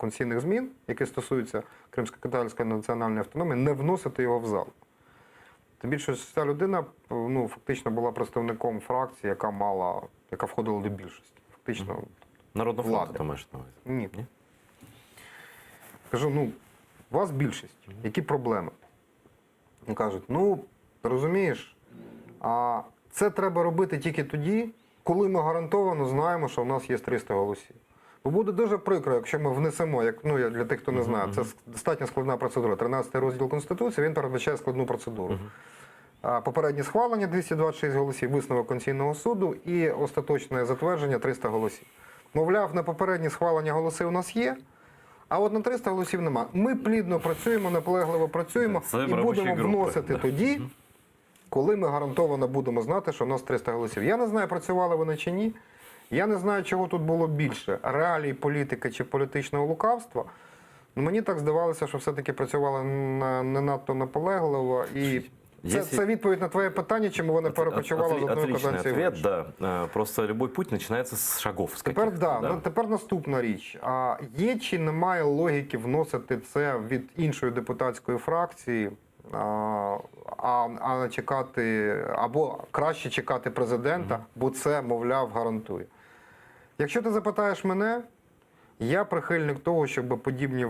конституційних змін, які стосуються Кримсько-татарської національної автономії, не вносите його в зал. Тим більше, що ця людина фактично була представником фракції, яка входила до більшості. Фактично, Народного фронту, влади. ти маєш на увазі? Ні. Кажу, у вас більшість. Які проблеми? Вони кажуть, розумієш, це треба робити тільки тоді, коли ми гарантовано знаємо, що в нас є 300 голосів. Бо буде дуже прикро, якщо ми внесемо, для тих, хто не знає, це достатньо складна процедура. 13-й розділ Конституції, він передбачає складну процедуру. Попереднє схвалення 226 голосів, висновок Конституційного суду і остаточне затвердження 300 голосів. Мовляв, на попереднє схвалення голоси у нас є, а от на 300 голосів нема. Ми плідно працюємо, наполегливо працюємо і будемо вносити тоді, коли ми гарантовано будемо знати, що у нас 300 голосів. Я не знаю, працювали вони чи ні. Я не знаю, чого тут було більше – реалій політики чи політичного лукавства. Мені так здавалося, що все-таки працювали не надто наполегливо. І це відповідь на твоє питання, чому вони перекочували з одної каденції в ответ, іншу. да. Просто любой путь починається з шагов. Тепер наступна річ. Є чи немає логіки вносити це від іншої депутатської фракції, а не чекати, або краще чекати президента, бо це, мовляв, гарантує. Якщо ти запитаєш мене, я прихильник того, щоб подібні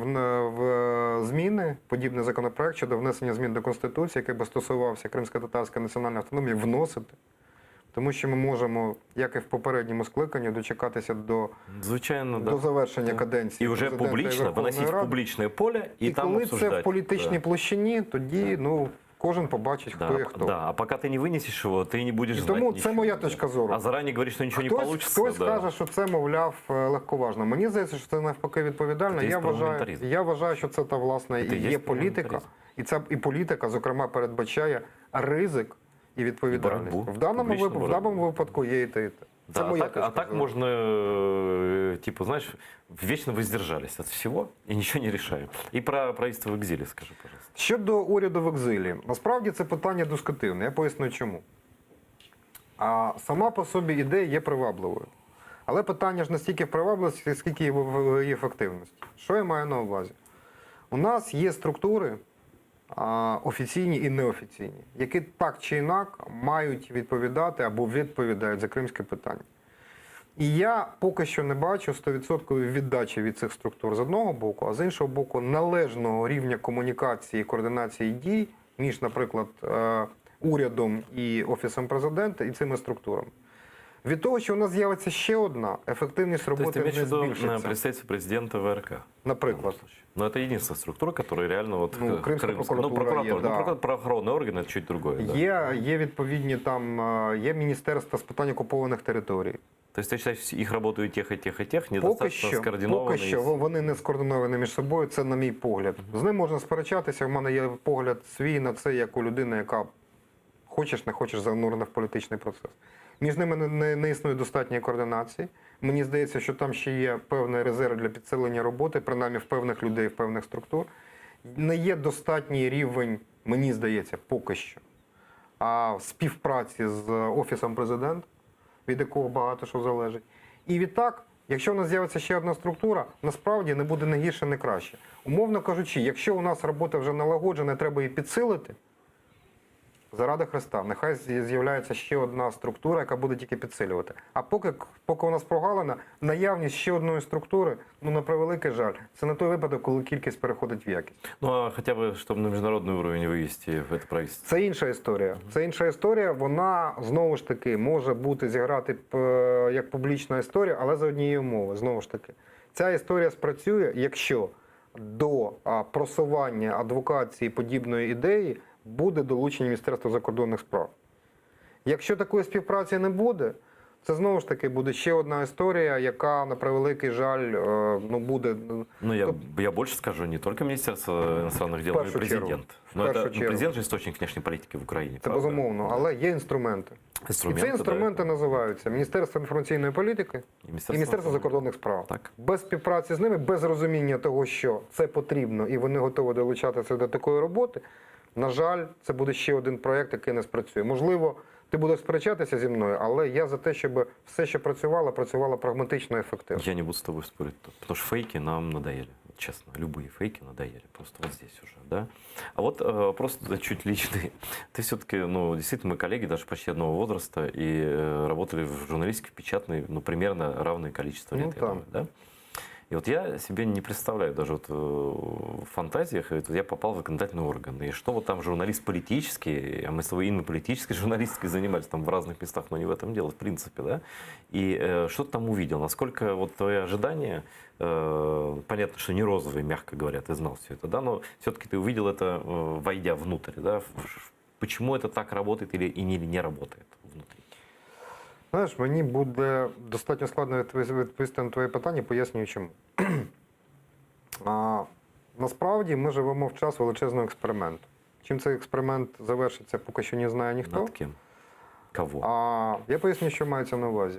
зміни, подібний законопроект щодо внесення змін до Конституції, який би стосувався Кримсько-татарської національної автономії, вносити. Тому що ми можемо, як і в попередньому скликанні, дочекатися до завершення каденції. І вже публічно, виносити в публічне поле і там коли обсуждати. це в політичній площині, тоді кожен побачить, хто є хто. А поки ти не винесеш його, ти не будеш знати Тому нічого. це моя точка зору. А зарані говориш, що нічого не вийде. Хтось каже, що це, мовляв, легковажно. Мені здається, що це навпаки відповідально. Я вважаю, що це власне і є політика. І політика, зокрема, передбачає ризик і відповідальність. В даному випадку є і те, і те. Це моя точка зору. А так можно, вечно воздержались от всего и ничего не решаем. И про правительство в экзиле скажи, пожалуйста. Щодо уряду в екзилі. Насправді це питання дискутивне. Я поясню чому. Сама по собі ідея є привабливою. Але питання ж не стільки в привабливості, скільки в її ефективності. Що я маю на увазі? У нас є структури, офіційні і неофіційні, які так чи інак мають відповідати або відповідають за кримське питання. І я поки що не бачу 100% віддачі від цих структур з одного боку, а з іншого боку належного рівня комунікації і координації дій між, наприклад, урядом і Офісом президента і цими структурами. Від того, що у нас з'явиться ще одна, ефективність То есть роботи ты имеешь в не виду збільшиться. представительство президента ВРК? Наприклад. Но это единственная структура, которая реально вот Ну, Крымская прокуратура есть, да. правоохранные органы это чуть другое. Да. Є відповідні там, є Міністерство з питань окупованих територій. То есть ты считаешь, их работу и тех, Поки недостаточно скоординованно? що вони не скоординовані між собою, це на мій погляд. З ним можна сперечатися, в мене є погляд свій на це, як у людини, яка хочеш, не хочеш, занурена в політичний процес. Між ними не існує достатньої координації. Мені здається, що там ще є певний резерв для підсилення роботи, принаймні в певних людей, в певних структур. Не є достатній рівень, мені здається, поки що, співпраці з Офісом президента, від якого багато що залежить. І відтак, якщо у нас з'явиться ще одна структура, насправді не буде не гірше, не краще. Умовно кажучи, якщо у нас робота вже налагоджена, треба її підсилити, заради Христа, нехай з'являється ще одна структура, яка буде тільки підсилювати. А поки у нас прогалина, наявність ще одної структури, ну, на превеликий жаль, це не той випадок, коли кількість переходить в якість. Ну, а хотя бы, чтобы на международный уровень вывести в это правительство. Це інша історія. Це інша історія, вона, знову ж таки, може бути зіграти як публічна історія, але за однієї умови, знову ж таки. Ця історія спрацює, якщо до просування адвокації подібної ідеї буде долучення Міністерства закордонних справ. Якщо такої співпраці не буде, це знову ж таки буде ще одна історія, яка, на превеликий жаль, ну, буде... Ну, я больше скажу, не только Министерство иностранных дел, но и першу чергу. президент. В Но першу это чергу. президент же источник внешней политики в Украине. Це правда? безумовно, але є інструменти. І ці інструменти називаються Міністерство інформаційної політики і Міністерство закордонних справ. Так. Без співпраці з ними, без розуміння того, що це потрібно, і вони готові долучатися до такої роботи, на жаль, це буде ще один проєкт, який не спрацює. Можливо, ти будеш сперечатися зі мною, але я за те, щоб все, що працювало прагматично і ефективно. Я не буду с тобой спорить, потому что фейки нам надоели. Честно, любые фейки надоели. Просто вот здесь уже, да. А вот просто чуть личный. Ты все-таки, ну, действительно, мы коллеги даже почти одного возраста и работали в журналистике, в печатной, ну, примерно равное количество лет, Ну, я там. думаю, да? И вот я себе не представляю, даже вот в фантазиях, вот я попал в законодательный орган. И что вот там журналист политический, а мы с тобой именно политической журналистикой занимались там в разных местах, но не в этом дело, в принципе, да? И что ты там увидел? Насколько вот твои ожидания, понятно, что не розовые, мягко говоря, ты знал все это, да? Но все-таки ты увидел это, войдя внутрь, да? Почему это так работает или не работает внутри? Знаєш, мені буде достатньо складно відповісти на твоє питання, пояснюю чому. Насправді ми живемо в час величезного експерименту. Чим цей експеримент завершиться, поки що не знає ніхто. Над кем? Кого? Я поясню, що мається на увазі.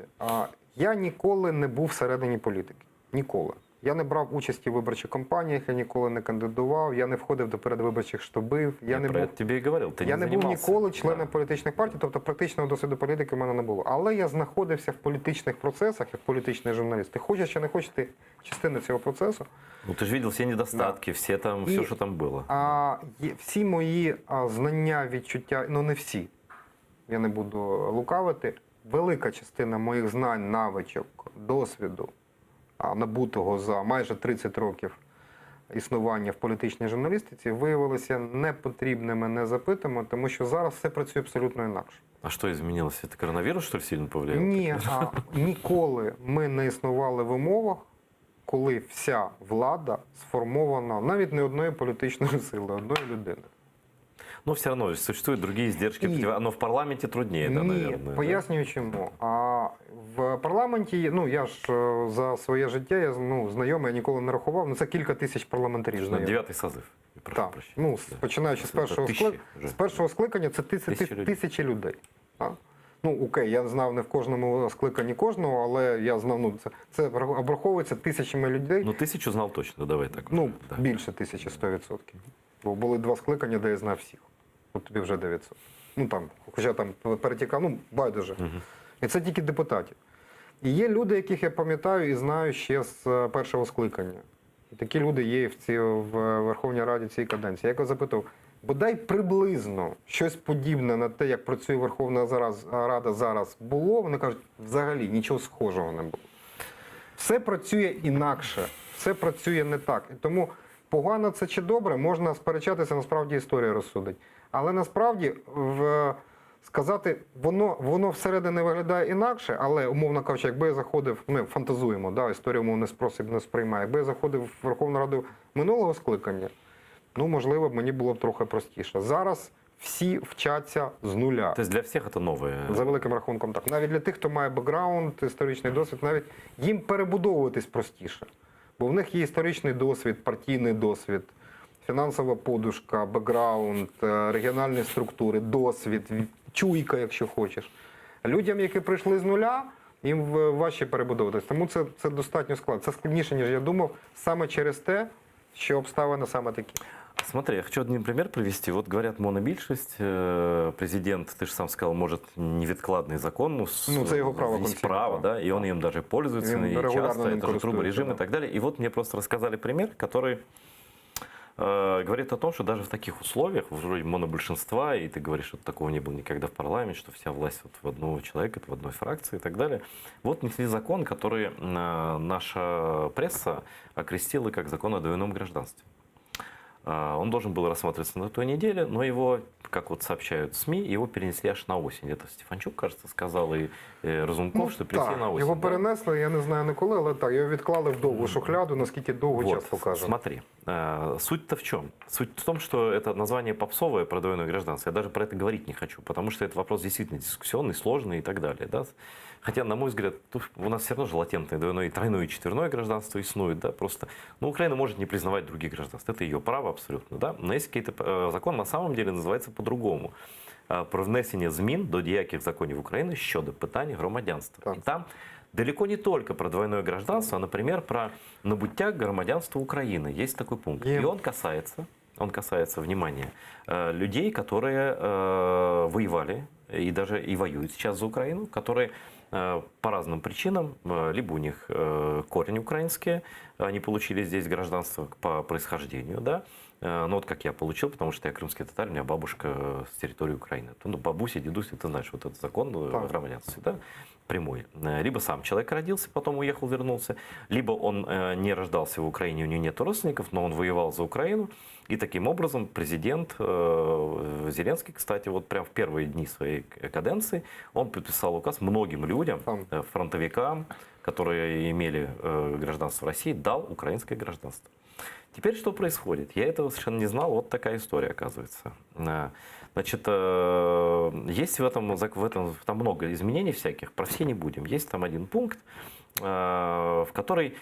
Я ніколи не був всередині політики. Ніколи. Я не брав участі в виборчих кампаніях, я ніколи не кандидував, я не входив до передвиборчих штабів. Я про это тебе и говорил, ты Я не був занимался. ніколи членом Да. політичних партій, тобто практичного досвіду політики в мене не було. Але я знаходився в політичних процесах, як політичний журналіст. Ти хочеш чи не хочеш, ти частина цього процесу. Ну, ты же видел все недостатки, все там, И- все, что там было. Всі мої знання, відчуття, ну не всі, я не буду лукавити, велика частина моїх знань, навичок, досвіду, набутого за майже 30 років існування в політичній журналістиці, виявилися непотрібними, незапитими, тому що зараз все працює абсолютно інакше. А что изменилось? Это коронавирус, что ли, сильно повлиял? Ні, ніколи ми не існували в умовах, коли вся влада сформована навіть не одною політичною силою, одної людини. Но все равно существуют другие издержки. И- Но в парламенте труднее, да, Ні, наверное. да? пояснюю чому. В парламенті, ну я ж за своє життя я знайомий, я ніколи не рахував, ну це кілька тисяч парламентарів знайомих. 9-й созыв. Прошу Так. прощения. Ну, Да. починаючи з Це першого, тисячі вже. з першого скликання, це Тисячі людей. тисячі людей. Так? Ну, окей, я знав не в кожному скликанні кожного, але я знав, ну, це обраховується тисячами людей. Ну, 1000 знал точно, давай так. Ну, да. більше 1100%. Бо були 2 скликання, де я знав всіх. От тобі вже 900. Ну там, хоча там перетікав, ну байдуже. І це тільки депутатів. І є люди, яких я пам'ятаю і знаю ще з першого скликання. І такі люди є в Верховній Раді цієї каденції. Я його запитав, бодай приблизно щось подібне на те, як працює Верховна Рада зараз було, вони кажуть, взагалі нічого схожого не було. Все працює інакше, все працює не так. І тому Погано це чи добре, можна сперечатися, насправді історія розсудить. Але насправді сказати, воно всередині виглядає інакше, але, умовно кажучи, якби я заходив, ми фантазуємо, да, історія умовно не сприймає, якби я заходив в Верховну Раду минулого скликання, ну, можливо, мені було б трохи простіше. Зараз всі вчаться з нуля. То есть для всех это новое. За великим рахунком так. Навіть для тих, хто має бекграунд, історичний досвід, навіть їм перебудовуватись простіше. Бо в них є історичний досвід, партійний досвід, фінансова подушка, бекграунд, регіональні структури, досвід, чуйка, якщо хочеш. Людям, які прийшли з нуля, їм важче перебудовуватись. Тому це достатньо складно. Це складніше, ніж я думав, саме через те, що обставини саме такі. Смотри, я хочу один пример привести. Вот говорят, монобільшість, президент, ты же сам сказал, может невідкладний закон, Ну, це його право есть конституційне, право, да, и он им даже пользуется, Він и регулярно часто, ним это же користується, турборежим да. и так далее. И вот мне просто рассказали пример, который говорит о том, что даже в таких условиях, вроде монобольшинства, и ты говоришь, что такого не было никогда в парламенте, что вся власть вот в одного человека, в одной фракции и так далее. Вот внесли закон, который наша пресса окрестила как закон о двойном гражданстве. Он должен был рассматриваться на той неделе, но его, как вот сообщают СМИ, его перенесли аж на осень. Это Стефанчук, кажется, сказал, и Разумков, что перенесли Так, на осень. його да. перенесли, я не знаю не коли, але так, його відклали в довгу шухляду, наскільки довго час покаже. Смотри, суть-то в чем? Суть в том, что это название попсовое про двойное гражданство. Я даже про это говорить не хочу, потому что это вопрос действительно дискуссионный, сложный и так далее. Да? Хотя, на мой взгляд, у нас все равно же латентное двойное, тройное и четверное гражданство иснует. Да? Просто, Украина может не признавать других гражданств. Это ее право абсолютно. Да? Но есть какие-то закон на самом деле называется по-другому. Про внесення змін до деяких законів України щодо питань громадянства. Так. И там далеко не только про двойное гражданство, а, например, про набуття громадянства Украины. Есть такой пункт. И он касается, внимания, людей, которые воевали и даже и воюют сейчас за Украину, которые по разным причинам, либо у них корень украинский, они получили здесь гражданство по происхождению, да, ну вот как я получил, потому что я крымский татарин, у меня бабушка с территории Украины. Ну, бабуся, дедуся, ты знаешь, вот этот закон о громадянстве, да, прямой. Либо сам человек родился, потом уехал, вернулся, либо он не рождался в Украине, у него нет родственников, но он воевал за Украину. И таким образом президент Зеленский, кстати, вот прям в первые дни своей каденции, он подписал указ многим людям, фронтовикам, которые имели гражданство России, дал украинское гражданство. Теперь что происходит? Я этого совершенно не знал. Вот такая история, оказывается. Значит, есть в этом там много изменений всяких, про все не будем. Есть там один пункт, в который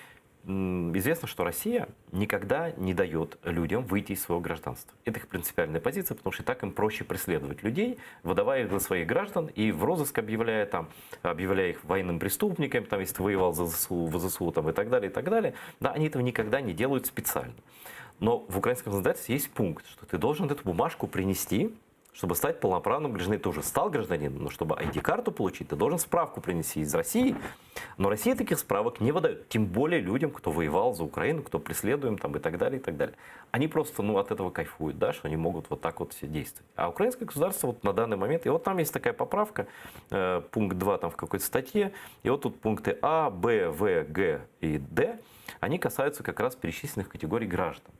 известно, что Россия никогда не дает людям выйти из своего гражданства. Это их принципиальная позиция, потому что так им проще преследовать людей, выдавая их за своих граждан и в розыск объявляя их военным преступниками, там, если ты воевал за ЗСУ, в ЗСУ там, и так далее. Да, они этого никогда не делают специально. Но в украинском законодательстве есть пункт, что ты должен эту бумажку принести, чтобы стать полноправным гражданином. Ты уже стал гражданином, но чтобы ID-карту получить, ты должен справку принести из России. Но Россия таких справок не выдает. Тем более людям, кто воевал за Украину, кто преследуем там, и так далее, и так далее. Они просто от этого кайфуют, да, что они могут вот так вот все действовать. А украинское государство вот на данный момент, и вот там есть такая поправка, пункт 2 там в какой-то статье, и вот тут пункты А, Б, В, Г и Д, они касаются как раз перечисленных категорий граждан.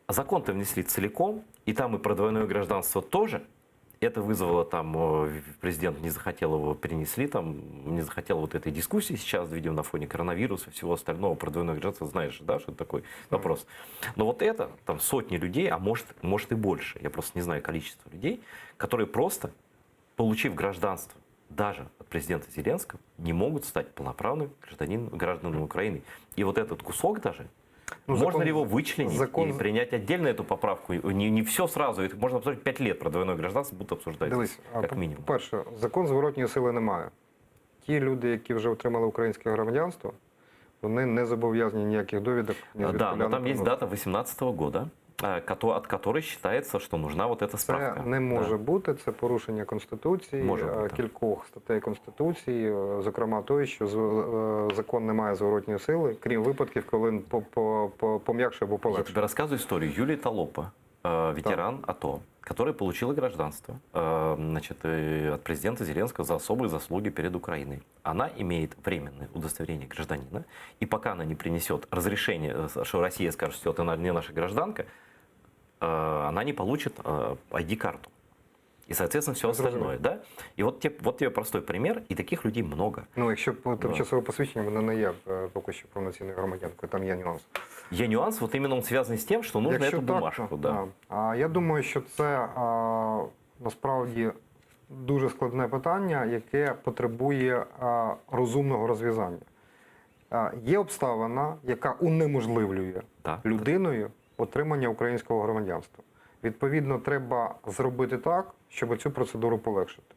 Закон-то внесли целиком, и там и про двойное гражданство тоже. Это вызвало там, президент не захотел его перенесли, там, не захотел вот этой дискуссии сейчас, видимо, на фоне коронавируса и всего остального про двойное гражданство, знаешь, да, что это такой вопрос. Но вот это, там, сотни людей, а может и больше, я просто не знаю количество людей, которые просто, получив гражданство, даже от президента Зеленского, не могут стать полноправным гражданами Украины. И вот этот кусок даже, можно ли его вычленить и принять отдельно эту поправку? Не все сразу, это можно обсуждать 5 лет про двойное гражданство, будут обсуждать, Дивись, як мінімум. По-перше, закон зворотньої сили немає. Ті люди, які вже отримали українське громадянство, вони не зобов'язані ніяких довідок. Да, но там есть дата 18-го года, от которой считается, что нужна вот эта справка. Це не може бути, це порушення Конституції, кількох статей Конституції, зокрема той, що закон не має зворотньої сили, крім випадків, коли він пом'якшує або Я полегшує. тебе рассказываю историю. Юлия Толопа, ветеран АТО, которая получила гражданство значит, от президента Зеленского за особые заслуги перед Украиной. Она имеет временное удостоверение гражданина, и пока она не принесет разрешение, что Россия скажет, что это не наша гражданка, она не получит ID-карту. И, соответственно, все остальное. Да? И вот тебе простой пример, і таких людей много. Ну, якщо по тимчасове посвідчення, воно не є поки що повноцінною громадянкою, там є нюанс. Є нюанс, вот именно он связан с тем, что нужно Якщо эту так, бумажку. то, Да. А я думаю, що це насправді дуже складне питання, яке потребує розумного розв'язання. Є обставина, яка унеможливлює Так. людиною отримання українського громадянства. Відповідно, треба зробити так, щоб цю процедуру полегшити.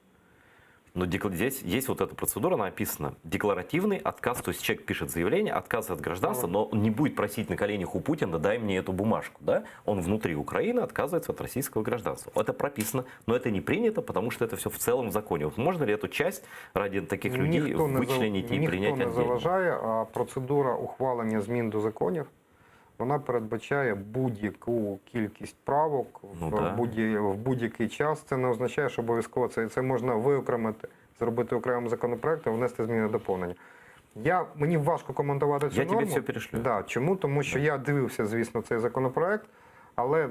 Но здесь есть вот эта процедура, она описана. Декларативный отказ, то есть человек пишет заявление, отказ от гражданства, но он не будет просить на коленях у Путина, дай мне эту бумажку. Да? Он внутри Украины отказывается от российского гражданства. Это прописано, но это не принято, потому что это все в целом в законе. Вот можно ли эту часть ради таких людей вычленить и принять Ніхто не отдельно? заважає, а процедура ухвалення змін до законів, вона передбачає будь-яку кількість правок Ну, в будь-який час. Це не означає, що обов'язково це можна виокремити, зробити окремим законопроектом, внести зміни доповнення. Мені важко коментувати цю Я норму. тобі все перешлю. Да, чому? Тому що я дивився, звісно, цей законопроект, але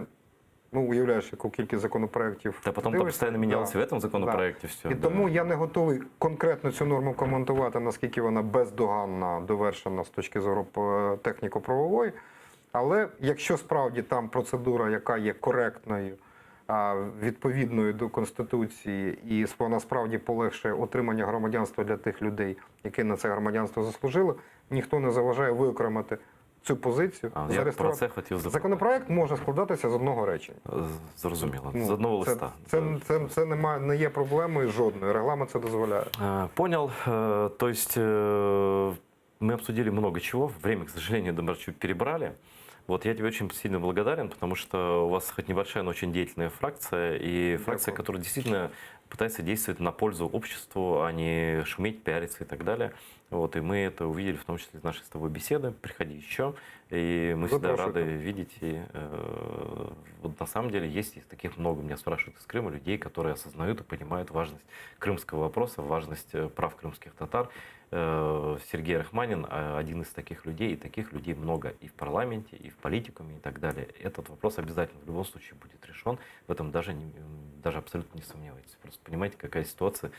уявляєш, яку кількість законопроектів. Да потом дивишся. постоянно менялся в этом законопроекте все. І тому я не готовий конкретно цю норму коментувати, наскільки вона бездоганна, довершена з точки зору техніко-правової. Але якщо справді там процедура, яка є коректною, відповідною до Конституції, і вона справді полегшує отримання громадянства для тих людей, які на це громадянство заслужили, ніхто не заважає виокремити цю позицію. Я про це хотів запитати. Законопроект може складатися з одного речення. Зрозуміло, Ну, з одного листа. Це не є проблемою жодною. Регламент це дозволяє. Понял. То есть мы обсудили много чего. Время, к сожалению, чуть перебрали. Вот я тебе очень сильно благодарен, потому что у вас хоть небольшая, но очень деятельная фракция, и фракция, которая действительно пытается действовать на пользу обществу, а не шуметь, пиариться и так далее. Вот, и мы это увидели, в том числе из нашей с тобой беседы. Приходи еще, и мы всегда рады видеть. И вот на самом деле есть таких много, меня спрашивают из Крыма, людей, которые осознают и понимают важность крымского вопроса, важность прав крымских татар. Сергей Рахманин один из таких людей, и таких людей много и в парламенте, и в политикуме, и так далее. Этот вопрос обязательно в любом случае будет решен, в этом даже абсолютно не сомневайтесь. Просто понимаете, какая ситуация.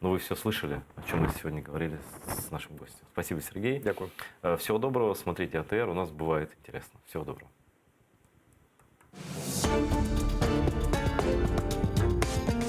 Но вы все слышали, о чем мы сегодня говорили с нашим гостем. Спасибо, Сергей. Дякую. Всего доброго, смотрите АТР, у нас бывает интересно. Всего доброго.